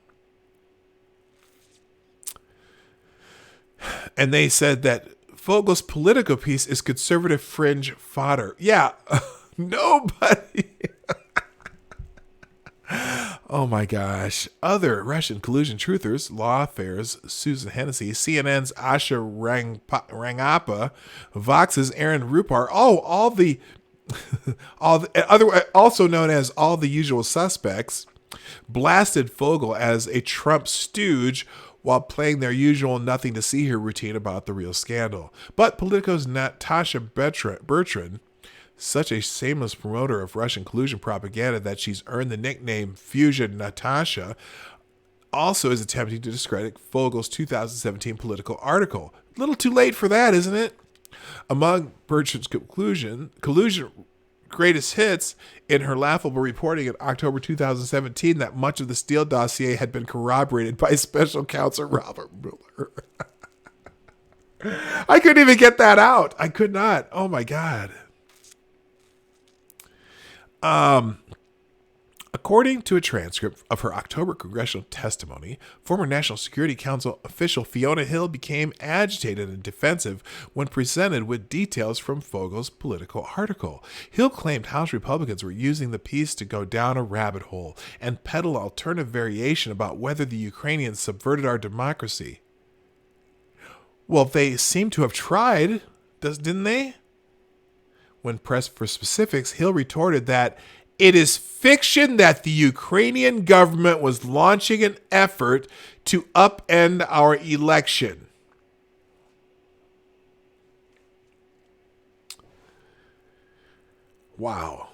And they said that Vogel's Politico piece is conservative fringe fodder. Yeah, nobody. Oh my gosh. Other Russian collusion truthers, Law Affairs, Susan Hennessy, CNN's Asha Rangappa, Vox's Aaron Rupar. Oh, all the other, also known as all the usual suspects, blasted Fogel as a Trump stooge while playing their usual nothing to see here routine about the real scandal. But Politico's Natasha Bertrand, such a shameless promoter of Russian collusion propaganda that she's earned the nickname Fusion Natasha, also is attempting to discredit Vogel's 2017 Political article. A little too late for that, isn't it? Among Bertrand's collusion greatest hits in her laughable reporting in October 2017 that much of the Steele dossier had been corroborated by special counsel Robert Mueller. I couldn't even get that out. I could not. Oh my God. According to a transcript of her October congressional testimony, former National Security Council official Fiona Hill became agitated and defensive when presented with details from Vogel's Politico article. Hill claimed House Republicans were using the piece to go down a rabbit hole and peddle alternative variation about whether the Ukrainians subverted our democracy. Well, they seem to have tried, didn't they? When pressed for specifics, Hill retorted that it is fiction that the Ukrainian government was launching an effort to upend our election. Wow.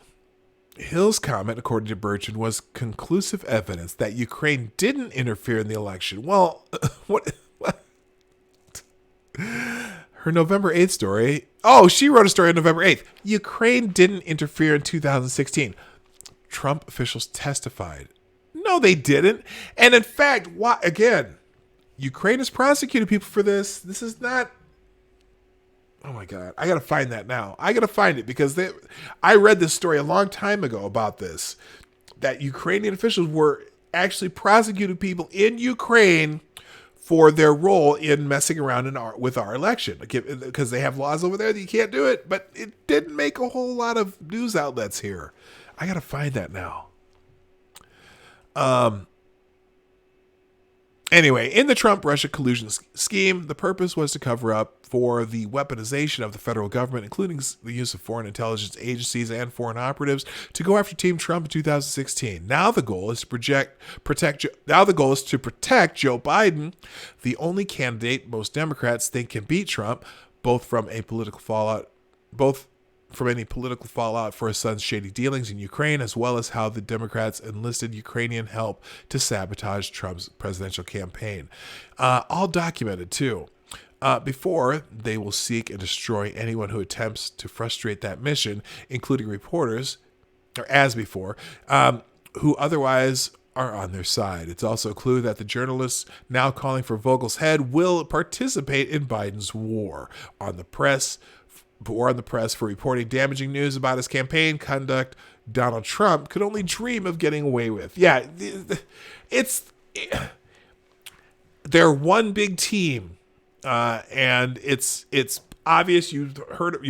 Hill's comment, according to Bertrand, was conclusive evidence that Ukraine didn't interfere in the election. Well, what? Her November 8th story. Oh, she wrote a story on November 8th. Ukraine didn't interfere in 2016. Trump officials testified. No, they didn't. And in fact, again, Ukraine has prosecuted people for this. This is not. Oh my God. I got to find that now. I got to find it because I read this story a long time ago about this, that Ukrainian officials were actually prosecuting people in Ukraine for their role in messing around with our election, because they have laws over there that you can't do it, but it didn't make a whole lot of news outlets here. I got to find that now. Anyway, in the Trump-Russia collusion scheme, the purpose was to cover up for the weaponization of the federal government, including the use of foreign intelligence agencies and foreign operatives to go after Team Trump in 2016. Now the goal is to protect Joe Biden, the only candidate most Democrats think can beat Trump, both from any political fallout for his son's shady dealings in Ukraine, as well as how the Democrats enlisted Ukrainian help to sabotage Trump's presidential campaign. All documented, too. Before, they will seek and destroy anyone who attempts to frustrate that mission, including reporters, or as before, who otherwise are on their side. It's also a clue that the journalists now calling for Vogel's head will participate in Biden's war on the press for reporting damaging news about his campaign conduct Donald Trump could only dream of getting away with. Yeah, they're one big team, and it's obvious. You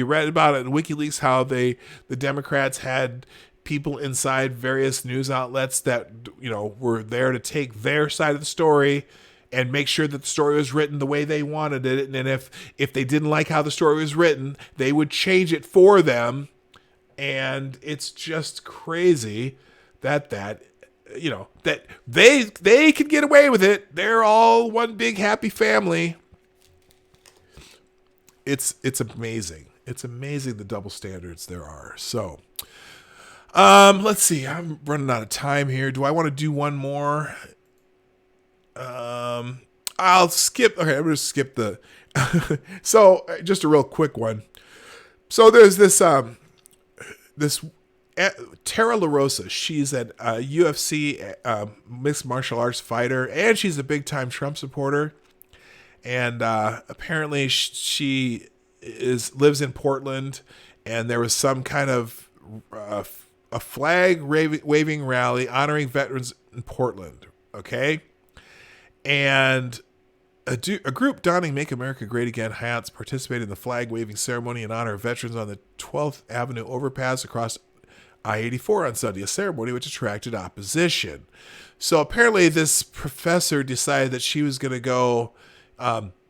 read about it in WikiLeaks how the Democrats had people inside various news outlets that were there to take their side of the story and make sure that the story was written the way they wanted it. And if they didn't like how the story was written, they would change it for them. And it's just crazy that they could get away with it. They're all one big happy family. It's amazing. It's amazing the double standards there are. So, let's see. I'm running out of time here. Do I want to do one more? I'll skip. Okay, I'm going to skip the. So, just a real quick one. So there's this Tara LaRosa. She's a UFC mixed martial arts fighter, and she's a big time Trump supporter. And apparently she lives in Portland, and there was some kind of a flag waving rally honoring veterans in Portland. Okay. And a group donning Make America Great Again hats participated in the flag waving ceremony in honor of veterans on the 12th Avenue overpass across I-84 on Sunday, a ceremony which attracted opposition. So apparently this professor decided that she was going to go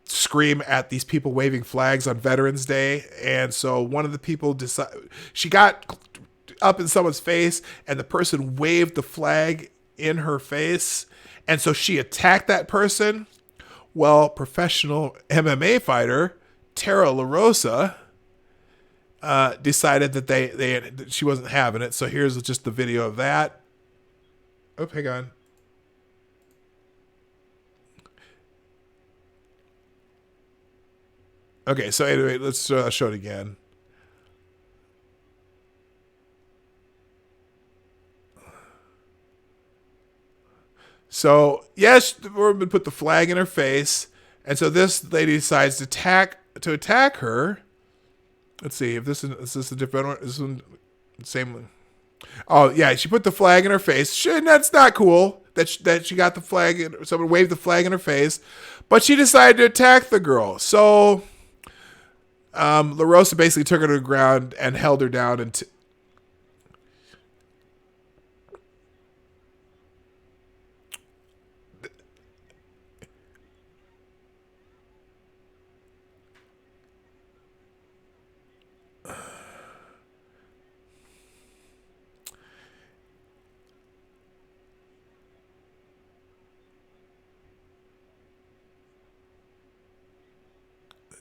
scream at these people waving flags on Veterans Day. And so one of the people she got up in someone's face and the person waved the flag in her face. And so she attacked that person. Well, professional MMA fighter Tara LaRosa decided that she wasn't having it. So here's just the video of that. Oh, hang on. Okay, so anyway, let's show it again. So yes, the woman put the flag in her face, and so this lady decides to attack her. Let's see if this is a different one. This one, same one. Oh yeah, she put the flag in her face. That's not cool. That she got the flag. Someone waved the flag in her face, but she decided to attack the girl. So LaRosa basically took her to the ground and held her down and.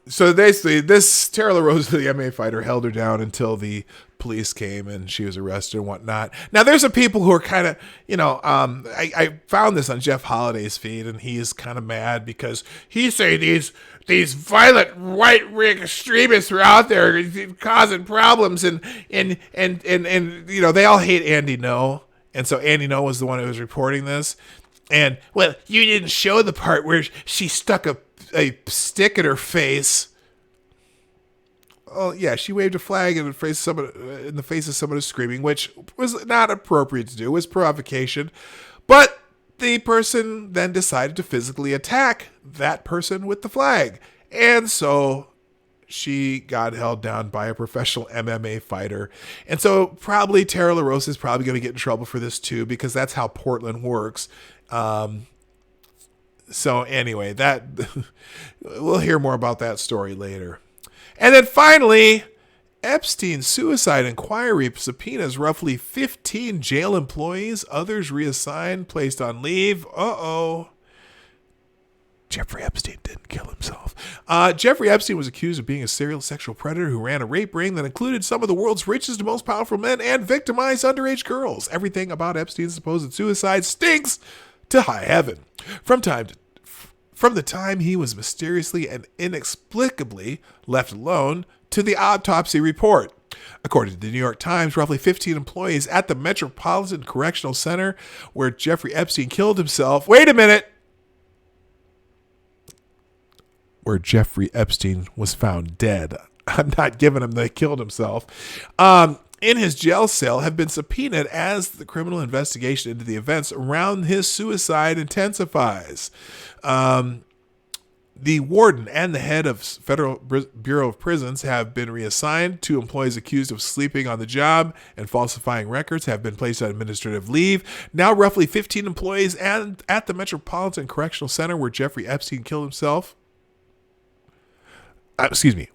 So basically, this Tara LaRosa, the MMA fighter, held her down until the police came and she was arrested and whatnot. Now, there's some people who are kind of, I found this on Jeff Holliday's feed, and he's kind of mad because he's saying these violent right-wing extremists are out there causing problems, and they all hate Andy No, and so Andy No was the one who was reporting this. And, well, you didn't show the part where she stuck a stick in her face. Oh yeah, she waved a flag in the face of someone who's screaming, which was not appropriate to do. It was provocation. But the person then decided to physically attack that person with the flag. And so she got held down by a professional MMA fighter. And so probably Tara LaRosa is probably going to get in trouble for this too, because that's how Portland works. So anyway, that we'll hear more about that story later. And then finally, Epstein's suicide inquiry subpoenas roughly 15 jail employees, others reassigned, placed on leave. Jeffrey Epstein didn't kill himself. Jeffrey Epstein was accused of being a serial sexual predator who ran a rape ring that included some of the world's richest and most powerful men and victimized underage girls. Everything about Epstein's supposed suicide stinks to high heaven. From the time he was mysteriously and inexplicably left alone to the autopsy report. According to the New York Times, roughly 15 employees at the Metropolitan Correctional Center where Jeffrey Epstein killed himself. Wait a minute! Where Jeffrey Epstein was found dead. I'm not giving him that he killed himself. In his jail cell have been subpoenaed as the criminal investigation into the events around his suicide intensifies. The warden and the head of Federal Bureau of Prisons have been reassigned. 2 employees accused of sleeping on the job and falsifying records have been placed on administrative leave. Now roughly 15 employees at the Metropolitan Correctional Center where Jeffrey Epstein killed himself.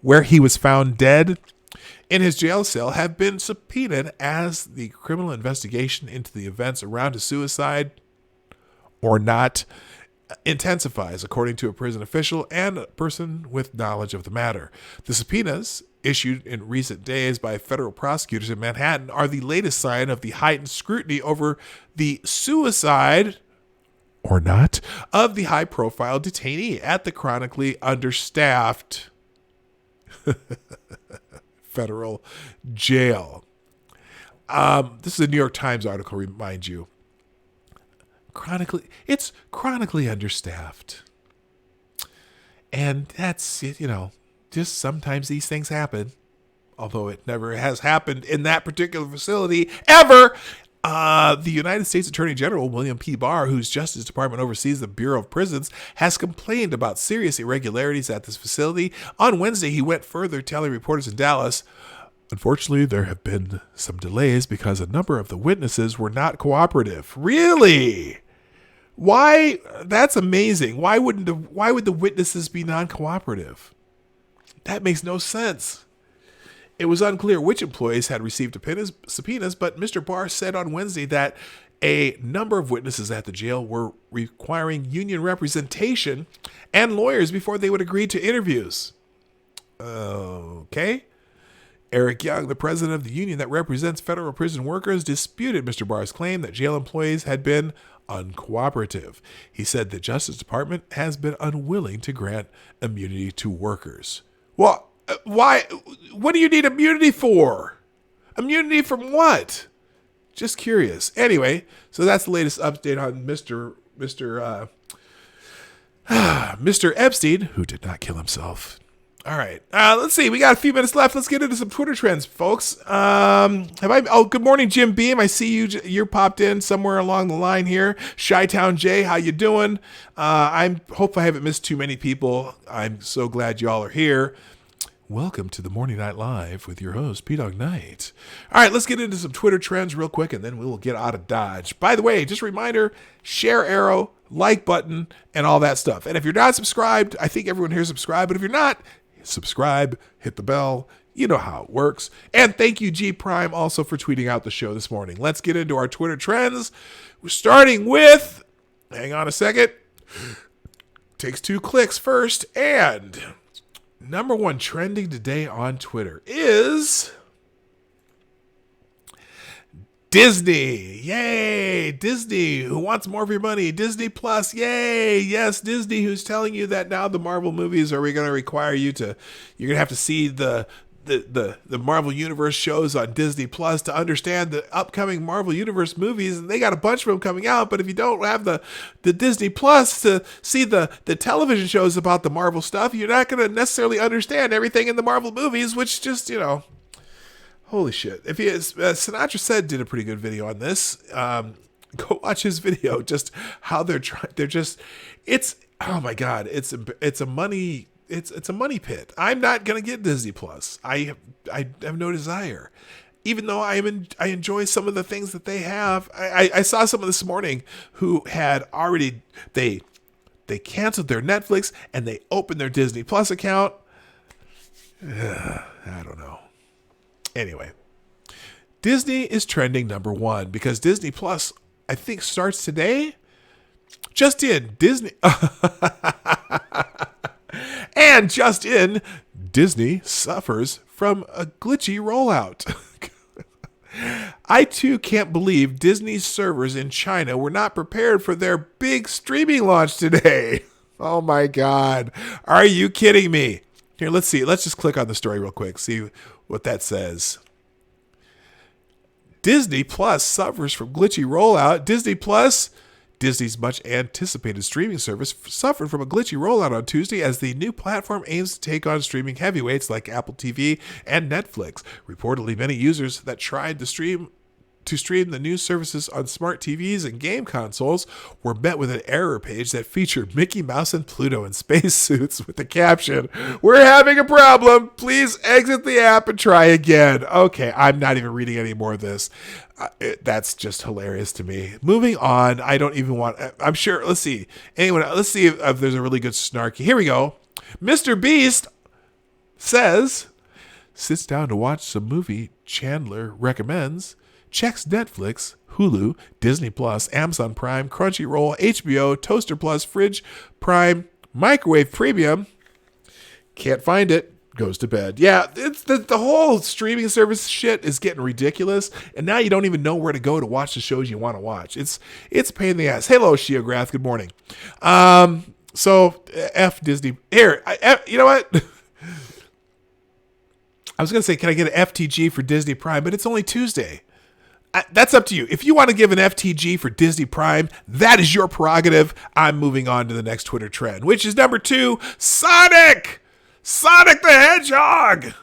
Where he was found dead in his jail cell have been subpoenaed as the criminal investigation into the events around his suicide or not intensifies, according to a prison official and a person with knowledge of the matter. The subpoenas issued in recent days by federal prosecutors in Manhattan are the latest sign of the heightened scrutiny over the suicide or not of the high-profile detainee at the chronically understaffed federal jail. This is a New York Times article, remind you. It's chronically understaffed. And that's it, just sometimes these things happen. although it never has happened in that particular facility ever. The United States Attorney General William P. Barr, whose Justice Department oversees the Bureau of Prisons, has complained about serious irregularities at this facility. On Wednesday, he went further, telling reporters in Dallas, "Unfortunately, there have been some delays because a number of the witnesses were not cooperative." Really? Why? That's amazing. Why would the witnesses be non-cooperative? That makes no sense. It was unclear which employees had received subpoenas, but Mr. Barr said on Wednesday that a number of witnesses at the jail were requiring union representation and lawyers before they would agree to interviews. Okay. Eric Young, the president of the union that represents federal prison workers, disputed Mr. Barr's claim that jail employees had been uncooperative. He said the Justice Department has been unwilling to grant immunity to workers. Well, why? What do you need immunity for? Immunity from what? Just curious. Anyway, so that's the latest update on Mr. Epstein, who did not kill himself. All right. Let's see. We got a few minutes left. Let's get into some Twitter trends, folks. Good morning, Jim Beam. I see you're popped in somewhere along the line here. Chi-Town J, how you doing? I hope I haven't missed too many people. I'm so glad you all are here. Welcome to the Morning Night Live with your host, P-Dog Knight. All right, let's get into some Twitter trends real quick, and then we will get out of Dodge. By the way, just a reminder, share arrow, like button, and all that stuff. And if you're not subscribed, I think everyone here is subscribed, but if you're not, subscribe, hit the bell. You know how it works. And thank you, G Prime, also for tweeting out the show this morning. Let's get into our Twitter trends. We're starting with, hang on a second, takes 2 clicks first, and number one trending today on Twitter is Disney. Yay! Disney, who wants more of your money? Disney Plus. Yay! Yes, Disney, who's telling you that now the Marvel movies are going to require you're going to have to see the Marvel Universe shows on Disney Plus to understand the upcoming Marvel Universe movies. And they got a bunch of them coming out, but if you don't have the Disney Plus to see the television shows about the Marvel stuff, you're not going to necessarily understand everything in the Marvel movies, which just, holy shit. If Sinatra Said did a pretty good video on this. Go watch his video, just how they're just, it's, oh my God, it's a money pit. I'm not going to get Disney Plus. I have no desire. Even though I enjoy some of the things that they have. I saw someone this morning who had already, they canceled their Netflix and they opened their Disney Plus account. I don't know. Anyway, Disney is trending number one because Disney Plus, I think, starts today. Just in, Disney. And just in, Disney suffers from a glitchy rollout. I too can't believe Disney's servers in China were not prepared for their big streaming launch today. Oh my God. Are you kidding me? Here, let's see. Let's just click on the story real quick. See what that says. Disney Plus suffers from glitchy rollout. Disney Plus, Disney's much anticipated streaming service, suffered from a glitchy rollout on Tuesday as the new platform aims to take on streaming heavyweights like Apple TV and Netflix. Reportedly, many users that tried to stream the new services on smart TVs and game consoles were met with an error page that featured Mickey Mouse and Pluto in spacesuits with the caption, "We're having a problem. Please exit the app and try again." Okay, I'm not even reading any more of this. That's just hilarious to me. Moving on, I don't even want, I'm sure, let's see. Anyway, let's see if there's a really good snarky. Here we go. Mr. Beast says, sits down to watch some movie Chandler recommends, checks Netflix, Hulu, Disney Plus, Amazon Prime, Crunchyroll, HBO, Toaster Plus, Fridge Prime, Microwave Premium. Can't find it. Goes to bed. Yeah, it's the whole streaming service shit is getting ridiculous, and now you don't even know where to go to watch the shows you want to watch. It's a pain in the ass. Hello, Sheograth. Good morning. So F Disney. Here, you know what? I was gonna say, can I get an FTG for Disney Prime? But it's only Tuesday. That's up to you. If you want to give an FTG for Disney Prime, that is your prerogative. I'm moving on to the next Twitter trend, which is number 2, Sonic the Hedgehog.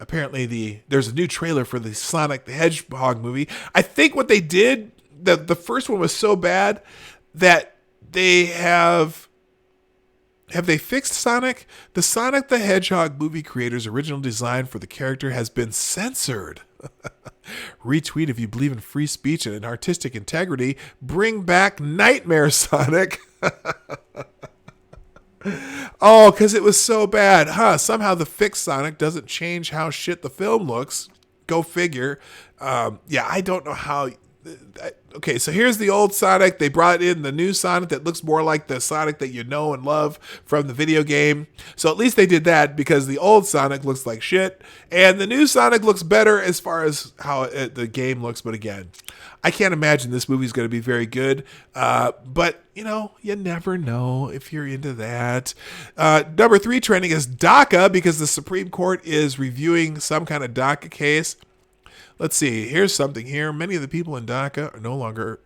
apparently there's a new trailer for the Sonic the Hedgehog movie. I think what they did, the first one was so bad that they have they fixed Sonic? The Sonic the Hedgehog movie creator's original design for the character has been censored. Retweet if you believe in free speech and artistic integrity. Bring back Nightmare Sonic. Oh, because it was so bad. Somehow the fixed Sonic doesn't change how shit the film looks. Go figure. I don't know how... Okay, so here's the old Sonic. They brought in the new Sonic that looks more like the Sonic that you know and love from the video game. So at least they did that, because the old Sonic looks like shit. And the new Sonic looks better as far as how the game looks. But again, I can't imagine this movie's going to be very good. But, you never know if you're into that. Number 3 trending is DACA, because the Supreme Court is reviewing some kind of DACA case. Let's see. Here's something here. Many of the people in DACA are no longer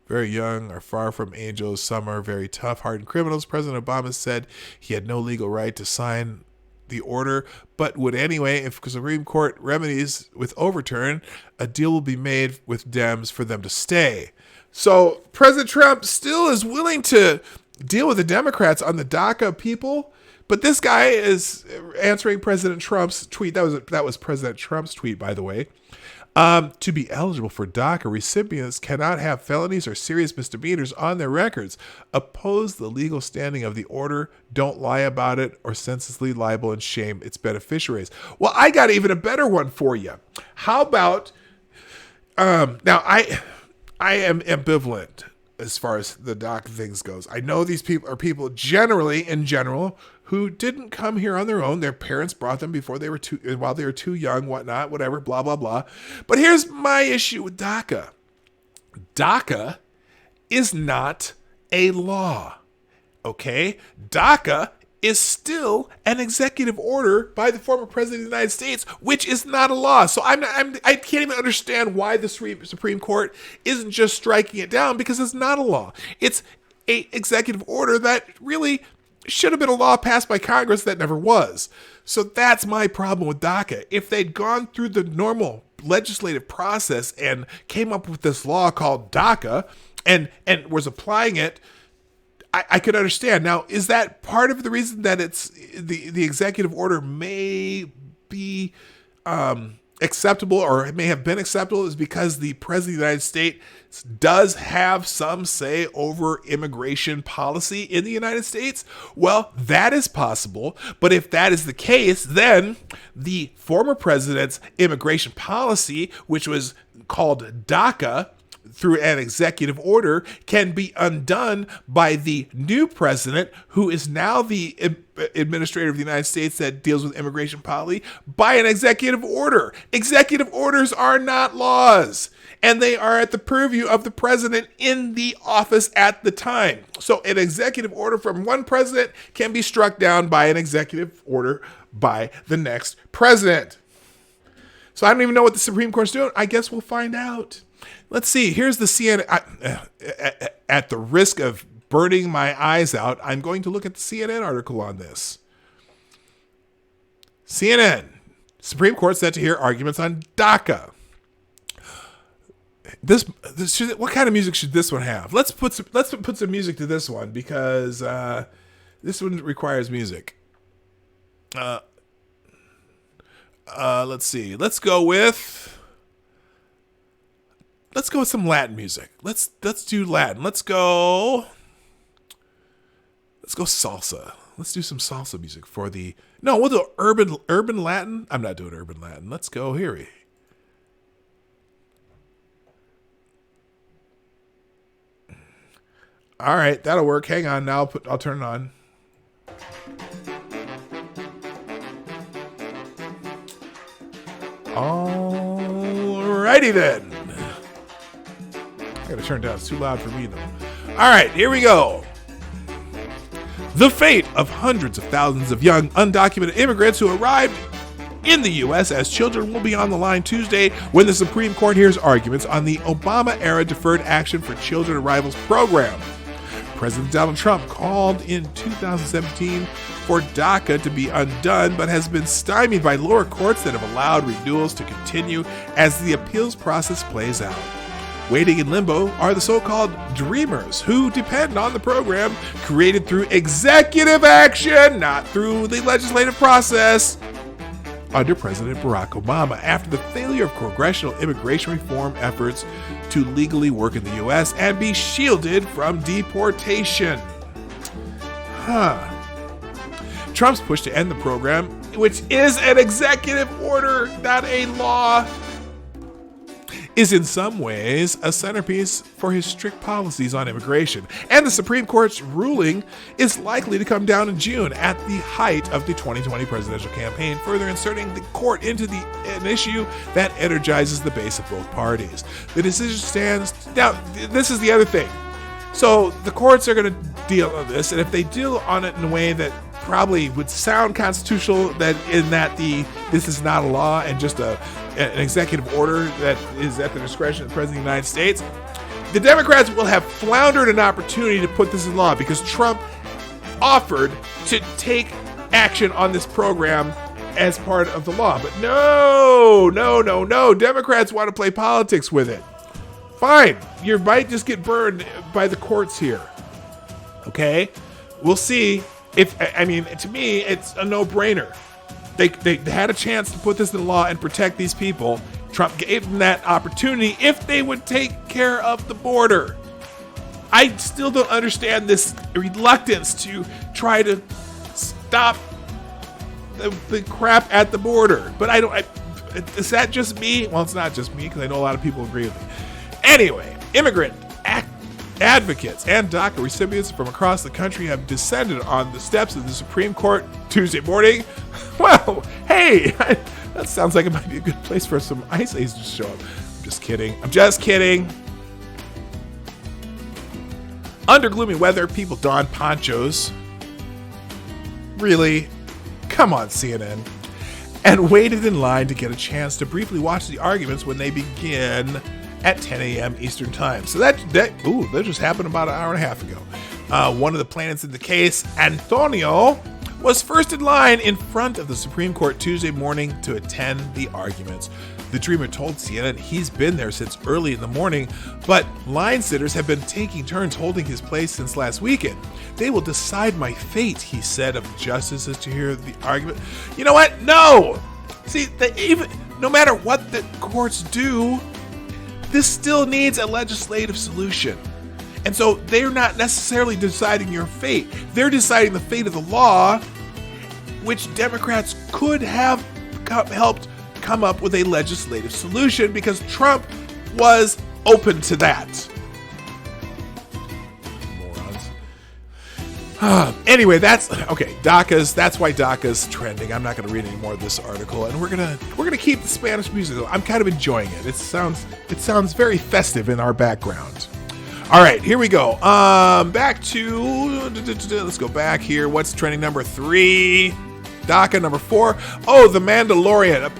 very young, are far from angels. Some are very tough, hardened criminals. President Obama said he had no legal right to sign the order, but would anyway if Supreme Court remedies with overturn. A deal will be made with Dems for them to stay. So President Trump still is willing to deal with the Democrats on the DACA people. But this guy is answering President Trump's tweet. That was President Trump's tweet, by the way. To be eligible for DACA, recipients cannot have felonies or serious misdemeanors on their records. Oppose the legal standing of the order. Don't lie about it or senselessly libel and shame its beneficiaries. Well, I got even a better one for you. How about now? I am ambivalent as far as the DACA things goes. I know these people are people in general, who didn't come here on their own. Their parents brought them while they were too young, whatnot, whatever, blah, blah, blah. But here's my issue with DACA. DACA is not a law, okay? DACA is still an executive order by the former president of the United States, which is not a law. So I can't even understand why the Supreme Court isn't just striking it down, because it's not a law. It's a executive order that really should have been a law passed by Congress that never was. So that's my problem with DACA. If they'd gone through the normal legislative process and came up with this law called DACA and was applying it, I could understand. Now, is that part of the reason that it's the executive order may be acceptable, or it may have been acceptable, is because the president of the United States does have some say over immigration policy in the United States? Well, that is possible. But if that is the case, then the former president's immigration policy, which was called DACA, through an executive order, can be undone by the new president, who is now the administrator of the United States that deals with immigration policy, by an executive order. Executive orders are not laws, and they are at the purview of the president in the office at the time. So an executive order from one president can be struck down by an executive order by the next president. So I don't even know what the Supreme Court's doing. I guess we'll find out. Let's see. Here's the CNN. At the risk of burning my eyes out, I'm going to look at the CNN article on this. CNN. Supreme Court set to hear arguments on DACA. What kind of music should this one have? Let's put some music to this one, because this one requires music. Let's see. Let's go with some Latin music. Let's do Latin. Let's go salsa. Let's do some salsa music for the... No, we'll do urban Latin. I'm not doing urban Latin. Let's go here. All right, that'll work. Hang on. Now I'll turn it on. Alrighty then. I gotta turn it down. It's too loud for me though. All right, here we go. The fate of hundreds of thousands of young undocumented immigrants who arrived in the U.S. as children will be on the line Tuesday when the Supreme Court hears arguments on the Obama-era Deferred Action for Children Arrivals program. President Donald Trump called in 2017 for DACA to be undone, but has been stymied by lower courts that have allowed renewals to continue as the appeals process plays out. Waiting in limbo are the so-called dreamers who depend on the program created through executive action, not through the legislative process, under President Barack Obama after the failure of congressional immigration reform efforts to legally work in the U.S. and be shielded from deportation. Trump's push to end the program, which is an executive order, not a law, is in some ways a centerpiece for his strict policies on immigration. And the Supreme Court's ruling is likely to come down in June at the height of the 2020 presidential campaign, further inserting the court into an issue that energizes the base of both parties. The decision stands. Now, this is the other thing. So the courts are going to deal on this, and if they deal on it in a way that probably would sound constitutional, that this is not a law and just an executive order that is at the discretion of the President of the United States, the Democrats will have floundered an opportunity to put this in law because Trump offered to take action on this program as part of the law. But no, Democrats want to play politics with it. Fine, you might just get burned by the courts here. Okay? We'll see. To me, it's a no-brainer. They had a chance to put this in law and protect these people. Trump gave them that opportunity if they would take care of the border. I still don't understand this reluctance to try to stop the crap at the border. But is that just me? Well, it's not just me, because I know a lot of people agree with me. Anyway, immigrant advocates and DACA recipients from across the country have descended on the steps of the Supreme Court Tuesday morning. Well, hey, that sounds like it might be a good place for some ice aces to show up. I'm just kidding. Under gloomy weather, people don ponchos. Really? Come on, CNN. And waited in line to get a chance to briefly watch the arguments when they begin at 10 a.m. Eastern Time. So that just happened about an hour and a half ago. One of the plaintiffs in the case, Antonio, was first in line in front of the Supreme Court Tuesday morning to attend the arguments. The dreamer told CNN he's been there since early in the morning, but line sitters have been taking turns holding his place since last weekend. They will decide my fate, he said of the justices to hear the argument. You know what? No! See, no matter what the courts do, this still needs a legislative solution. And so they're not necessarily deciding your fate. They're deciding the fate of the law, which Democrats could have helped come up with a legislative solution because Trump was open to that. Morons. Anyway, that's okay. That's why DACA's trending. I'm not going to read any more of this article, and we're gonna keep the Spanish music. I'm kind of enjoying it. It sounds very festive in our background. All right, here we go. Back to let's go back here. What's trending number 3? DACA number 4. Oh, The Mandalorian.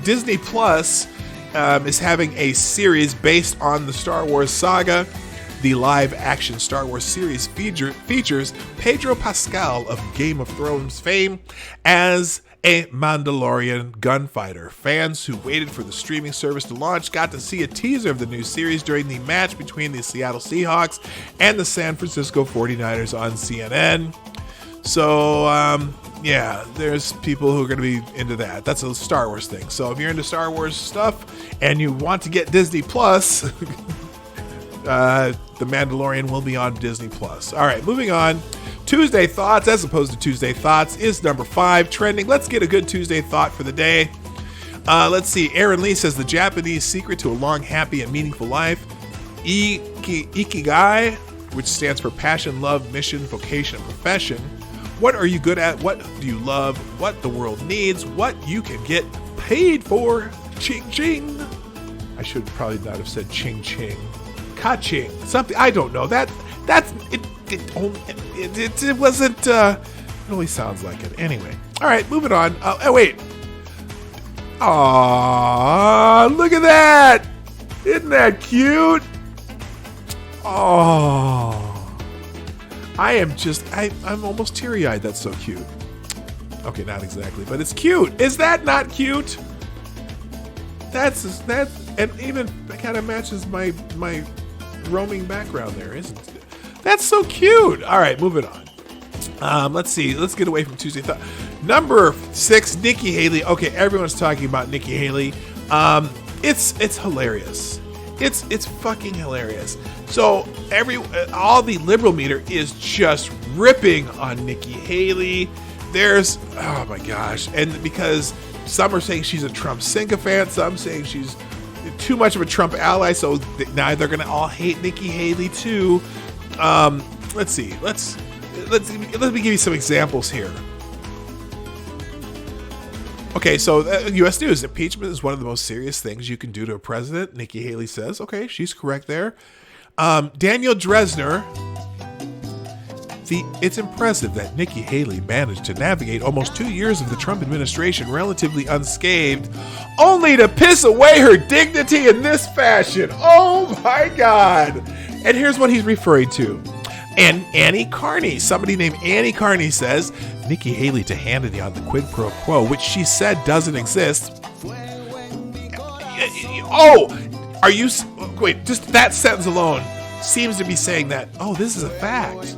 Disney Plus is having a series based on the Star Wars saga. The live-action Star Wars series features Pedro Pascal of Game of Thrones fame as a Mandalorian gunfighter. Fans who waited for the streaming service to launch got to see a teaser of the new series during the match between the Seattle Seahawks and the San Francisco 49ers on CNN. So, yeah, there's people who are going to be into that. That's a Star Wars thing. So if you're into Star Wars stuff and you want to get Disney Plus, The Mandalorian will be on Disney Plus. All right, moving on. Tuesday Thoughts, as opposed to Tuesday Thoughts, is number 5 trending. Let's get a good Tuesday thought for the day. Let's see. Aaron Lee says the Japanese secret to a long, happy, and meaningful life, Ikigai, which stands for passion, love, mission, vocation, and profession. What are you good at? What do you love? What the world needs? What you can get paid for? Ching ching. I should probably not have said ching ching. Ka-ching. Something. I don't know. It wasn't. It really sounds like it. Anyway. All right. Moving on. Oh wait. Aww, look at that! Isn't that cute? Oh, I'm almost teary-eyed. That's so cute. Okay, not exactly, but it's cute. Is that not cute? And even kind of matches my roaming background there, isn't it? That's so cute. All right, moving on. Let's see. Let's get away from Tuesday Thought. Number 6, Nikki Haley. Okay, everyone's talking about Nikki Haley. It's hilarious. It's fucking hilarious. So all the liberal meter is just ripping on Nikki Haley. There's, oh my gosh, and because some are saying she's a Trump sycophant, some saying she's too much of a Trump ally, so now they're gonna all hate Nikki Haley too. Let's see. Let me give you some examples here. Okay, so U.S. News, impeachment is one of the most serious things you can do to a president. Nikki Haley says, okay, she's correct there. Daniel Dresner, it's impressive that Nikki Haley managed to navigate almost 2 years of the Trump administration relatively unscathed, only to piss away her dignity in this fashion. Oh my God. And here's what he's referring to. And Annie Carney, somebody named Annie Carney says, Nikki Haley to Hannity on the quid pro quo, which she said doesn't exist. Oh, are you, wait, just that sentence alone seems to be saying that, oh, this is a fact.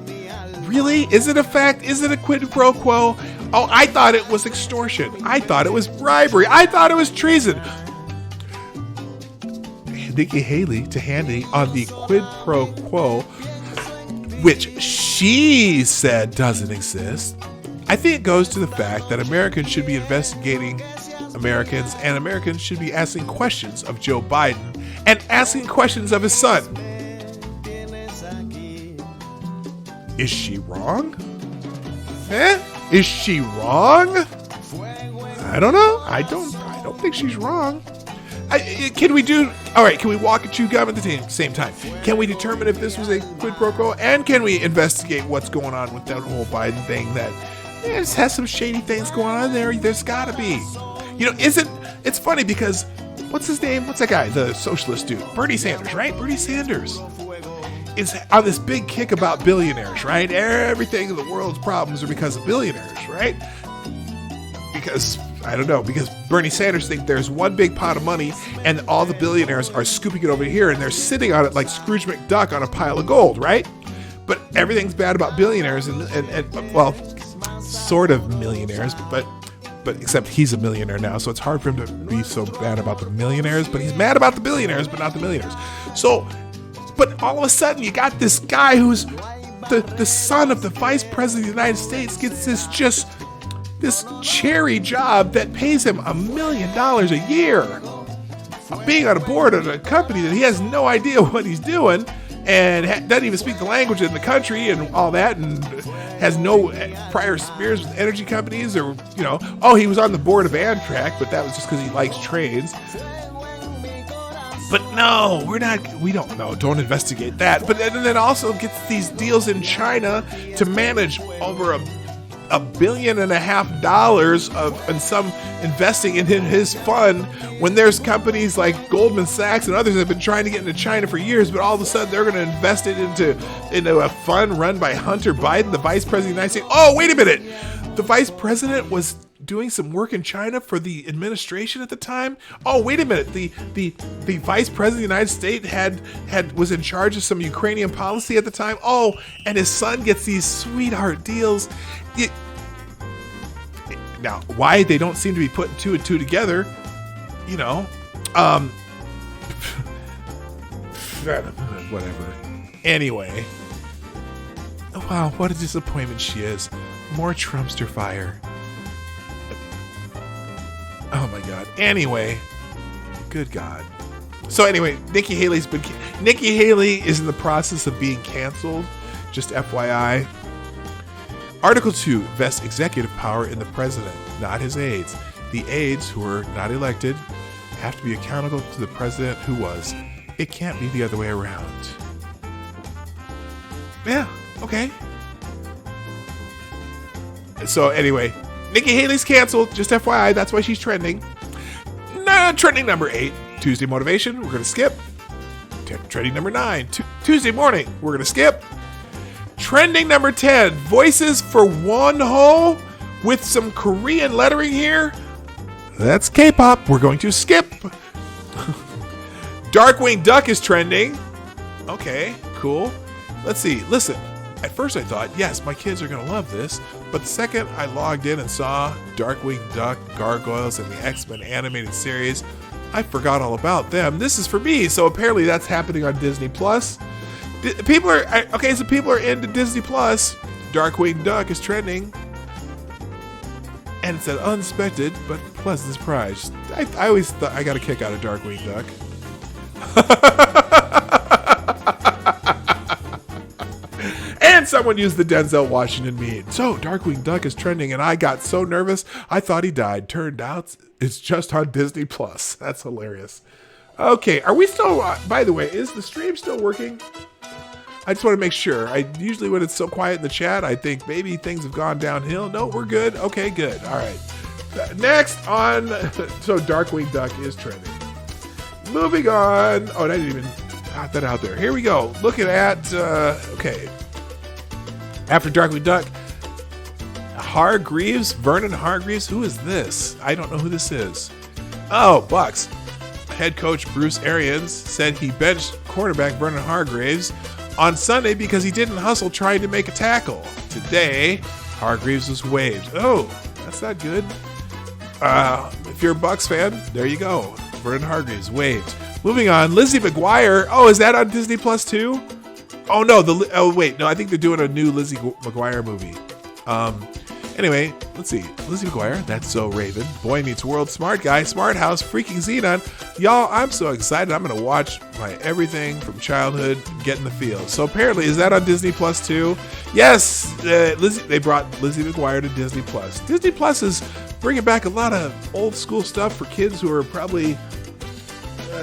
Really? Is it a fact? Is it a quid pro quo? Oh, I thought it was extortion. I thought it was bribery. I thought it was treason. Nikki Haley to Hannity on the quid pro quo, which she said doesn't exist. I think it goes to the fact that Americans should be investigating Americans, and Americans should be asking questions of Joe Biden and asking questions of his son. Is she wrong? Is she wrong? I don't know. I don't think she's wrong. Can we walk and chew gum at the same time? Can we determine if this was a quid pro quo? And can we investigate what's going on with that whole Biden thing that it has some shady things going on there? There's gotta be. It's funny because, what's his name? What's that guy? The socialist dude. Bernie Sanders, right? Bernie Sanders is on this big kick about billionaires, right? Everything in the world's problems are because of billionaires, right? Because Bernie Sanders thinks there's one big pot of money and all the billionaires are scooping it over here and they're sitting on it like Scrooge McDuck on a pile of gold, right? But everything's bad about billionaires and well, sort of millionaires, but except he's a millionaire now, so it's hard for him to be so bad about the millionaires, but he's mad about the billionaires, but not the millionaires. So, but all of a sudden you got this guy who's the son of the vice president of the United States gets this cherry job that pays him $1 million a year, being on a board of a company that he has no idea what he's doing and doesn't even speak the language in the country and all that, and has no prior experience with energy companies or, he was on the board of Amtrak, but that was just because he likes trains. But no, we don't know. Don't investigate that. But then also gets these deals in China to manage over $1.5 billion and some investing in his fund, when there's companies like Goldman Sachs and others that have been trying to get into China for years, but all of a sudden they're going to invest it into a fund run by Hunter Biden, the vice president of the United States. Oh, wait a minute. The vice president was doing some work in China for the administration at the time. Oh, wait a minute. The vice president of the United States was in charge of some Ukrainian policy at the time. Oh, and his son gets these sweetheart deals. Now, why they don't seem to be putting two and two together, whatever. Anyway, wow, what a disappointment she is. More Trumpster fire. Oh my God. Anyway, good God. So anyway, Nikki Haley is in the process of being canceled. Just FYI. Article 2 vests executive power in the president, not his aides. The aides, who are not elected, have to be accountable to the president who was. It can't be the other way around. Yeah, okay. So anyway, Nikki Haley's canceled, just FYI, that's why she's trending. Trending number 8, Tuesday motivation, we're going to skip. Trending number 9, Tuesday morning, we're going to skip. Trending number 10, voices for Wonho with some Korean lettering here. That's K-pop. We're going to skip. Darkwing Duck is trending. Okay, cool. Let's see. Listen, at first I thought, yes, my kids are going to love this. But the second I logged in and saw Darkwing Duck, Gargoyles, and the X-Men animated series, I forgot all about them. This is for me. So apparently that's happening on Disney Plus. People are into Disney Plus. Darkwing Duck is trending. And it's an unexpected but pleasant surprise. I always thought I got a kick out of Darkwing Duck. And someone used the Denzel Washington meme. So Darkwing Duck is trending, and I got so nervous I thought he died. Turned out it's just on Disney Plus. That's hilarious. Okay, are we still? By the way, is the stream still working? I just want to make sure. Usually when it's so quiet in the chat, I think maybe things have gone downhill. No, we're good. Okay, good. All right. Next on, so Darkwing Duck is trending. Moving on. Oh, I didn't even put that out there. Here we go. Looking at, okay. After Darkwing Duck, Vernon Hargreaves. Who is this? I don't know who this is. Oh, Bucks. Head coach Bruce Arians said he benched quarterback Vernon Hargreaves on Sunday because he didn't hustle trying to make a tackle. Today, Hargreaves was waived. Oh, that's not good. If you're a Bucks fan, there you go. Vernon Hargreaves waived. Moving on, Lizzie McGuire. Oh, is that on Disney Plus too? Oh no, I think they're doing a new Lizzie McGuire movie. Anyway, let's see. Lizzie McGuire, That's So Raven, Boy Meets World, Smart Guy, Smart House, Freaking Xenon. Y'all, I'm so excited. I'm going to watch my everything from childhood get in the field. So apparently, is that on Disney Plus too? Yes, they brought Lizzie McGuire to Disney Plus. Disney Plus is bringing back a lot of old school stuff for kids who are probably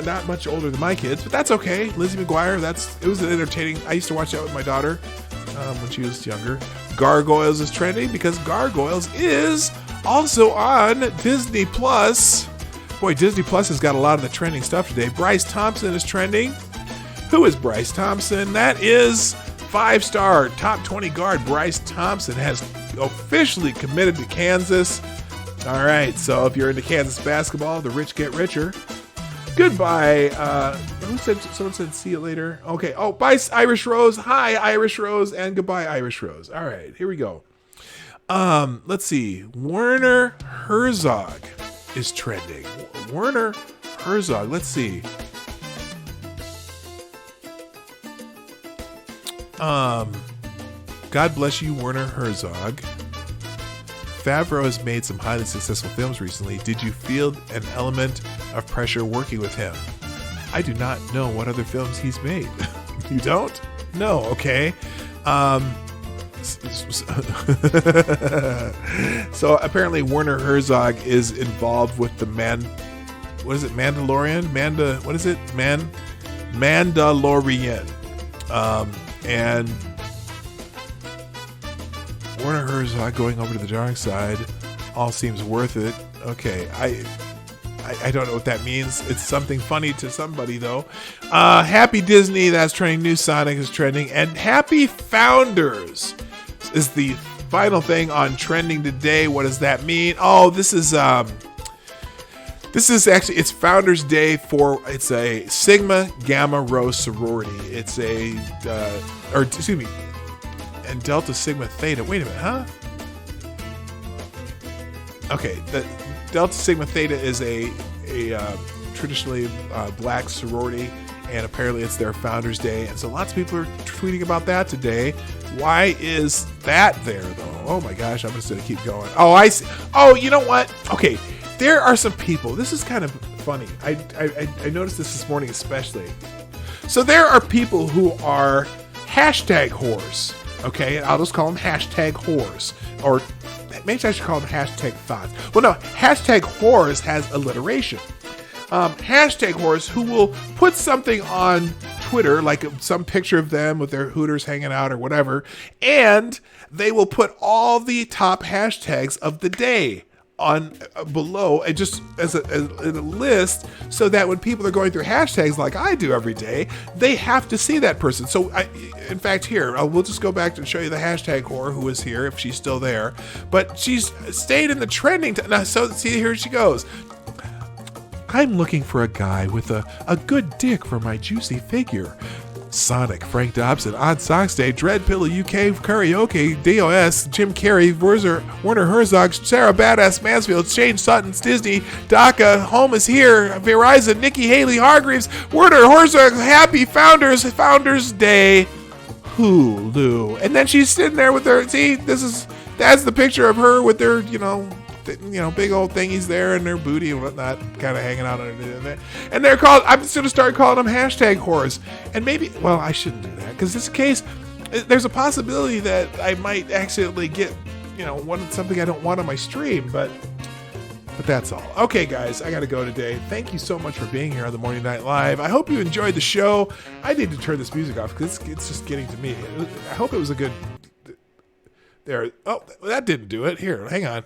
not much older than my kids, but that's okay. Lizzie McGuire, it was an entertaining. I used to watch that with my daughter when she was younger. Gargoyles is trending because Gargoyles is also on Disney Plus. Boy, Disney Plus has got a lot of the trending stuff today. Bryce Thompson is trending. Who is Bryce Thompson? That is 5-star top 20 guard Bryce Thompson has officially committed to Kansas. All right, so if you're into Kansas basketball, the rich get richer. Goodbye. Someone said see you later. Okay. Oh, bye, Irish Rose. Hi, Irish Rose, and goodbye, Irish Rose. All right, here we go. Let's see. Werner Herzog is trending. Werner Herzog. Let's see. God bless you, Werner Herzog. Favreau has made some highly successful films recently. Did you feel an element of pressure working with him? I do not know what other films he's made. You don't? No, okay. So apparently Werner Herzog is involved with the Mandalorian? Mandalorian. And Werner Herzog going over to the dark side all seems worth it. Okay, I don't know what that means. It's something funny to somebody, though. Happy Disney, that's trending. New Sonic is trending. And Happy Founders is the final thing on trending today. What does that mean? Oh, this is actually, it's Founders Day it's a Sigma Gamma Rho sorority. It's and Delta Sigma Theta. Wait a minute, huh? Okay, the Delta Sigma Theta is a traditionally black sorority, and apparently it's their Founders Day, and so lots of people are tweeting about that today. Why is that there, though? Oh my gosh, I'm just gonna keep going. Oh, I see. Oh, you know what? Okay, there are some people. This is kind of funny. I noticed this morning especially. So there are people who are hashtag whores. Okay, I'll just call them hashtag whores, or maybe I should call them hashtag thoughts. Well, no, hashtag whores has alliteration. Hashtag whores who will put something on Twitter, like some picture of them with their Hooters hanging out or whatever, and they will put all the top hashtags of the day on below, and just as a list, so that when people are going through hashtags like I do every day, they have to see that person. So in fact, here, we'll just go back and show you the hashtag whore who is here, if she's still there. But she's stayed in the trending. Now, so see, here she goes. I'm looking for a guy with a good dick for my juicy figure. Sonic, Frank Dobson, Odd Socks Day, Dread Pillow UK, Karaoke, DOS, Jim Carrey, Werner Herzog, Sarah Badass Mansfield, Shane Sutton's Disney, DACA, Home is Here, Verizon, Nikki Haley, Hargreaves, Werner Herzog, Happy Founders Day, Hulu. And then she's sitting there with her, see, that's the picture of her with their, big old thingies there and their booty and whatnot, kind of hanging out underneath there. And they're called, I'm just going to start calling them hashtag whores. And maybe, well, I shouldn't do that, because this case, there's a possibility that I might accidentally get, something I don't want on my stream, but that's all. Okay, guys, I got to go today. Thank you so much for being here on the Morning Night Live. I hope you enjoyed the show. I need to turn this music off because it's just getting to me. I hope it was a good, there. Oh, that didn't do it. Here, hang on.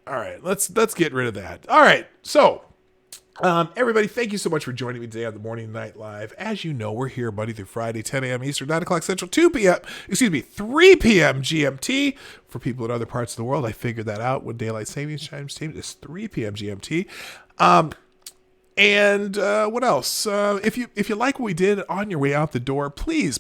All right, let's get rid of that. All right, so everybody, thank you so much for joining me today on the Morning Night Live. As you know, we're here Monday through Friday, 10 a.m. Eastern, 9 o'clock Central, 3 p.m. GMT. For people in other parts of the world, I figured that out when Daylight Savings Time is 3 p.m. GMT. And what else? If you like what we did on your way out the door, please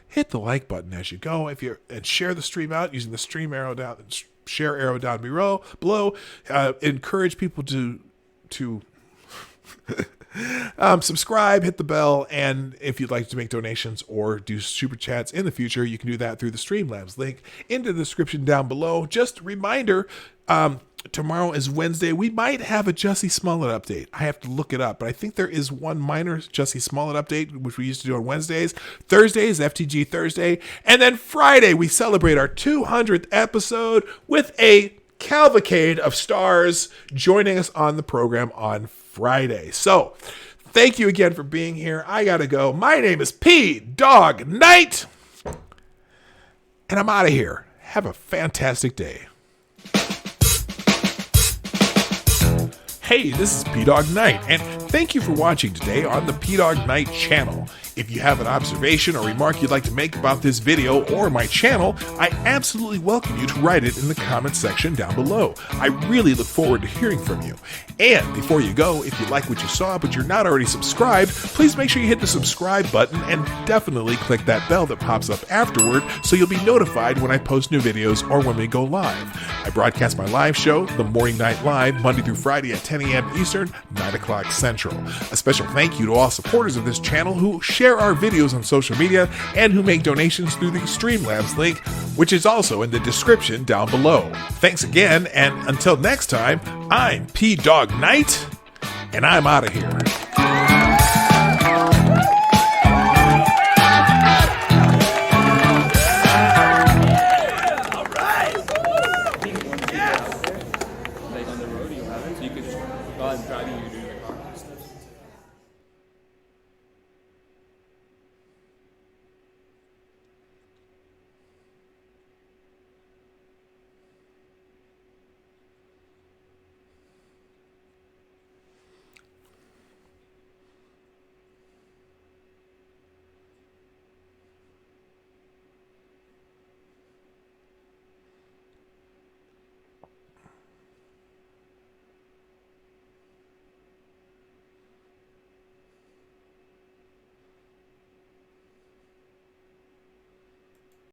hit the like button as you go. And share the stream out using the stream arrow down, share arrow down below. Encourage people to subscribe, hit the bell, and if you'd like to make donations or do super chats in the future, you can do that through the Streamlabs link in the description down below. Just a reminder, tomorrow is Wednesday. We might have a Jussie Smollett update. I have to look it up, but I think there is one minor Jussie Smollett update, which we used to do on Wednesdays. Thursday is FTG Thursday. And then Friday, we celebrate our 200th episode with a cavalcade of stars joining us on the program on Friday. So, thank you again for being here. I gotta go. My name is P Dog Knight, and I'm out of here. Have a fantastic day. Hey, this is P-Dog Knight, and thank you for watching today on the P-Dog Knight channel. If you have an observation or remark you'd like to make about this video or my channel, I absolutely welcome you to write it in the comments section down below. I really look forward to hearing from you. And before you go, if you like what you saw but you're not already subscribed, please make sure you hit the subscribe button and definitely click that bell that pops up afterward so you'll be notified when I post new videos or when we go live. I broadcast my live show, The Morning Night Live, Monday through Friday at 10 a.m. Eastern, 9 o'clock Central. A special thank you to all supporters of this channel who share our videos on social media and who make donations through the Streamlabs link, which is also in the description down below. Thanks again, and until next time, I'm P-Dog Knight, and I'm out of here.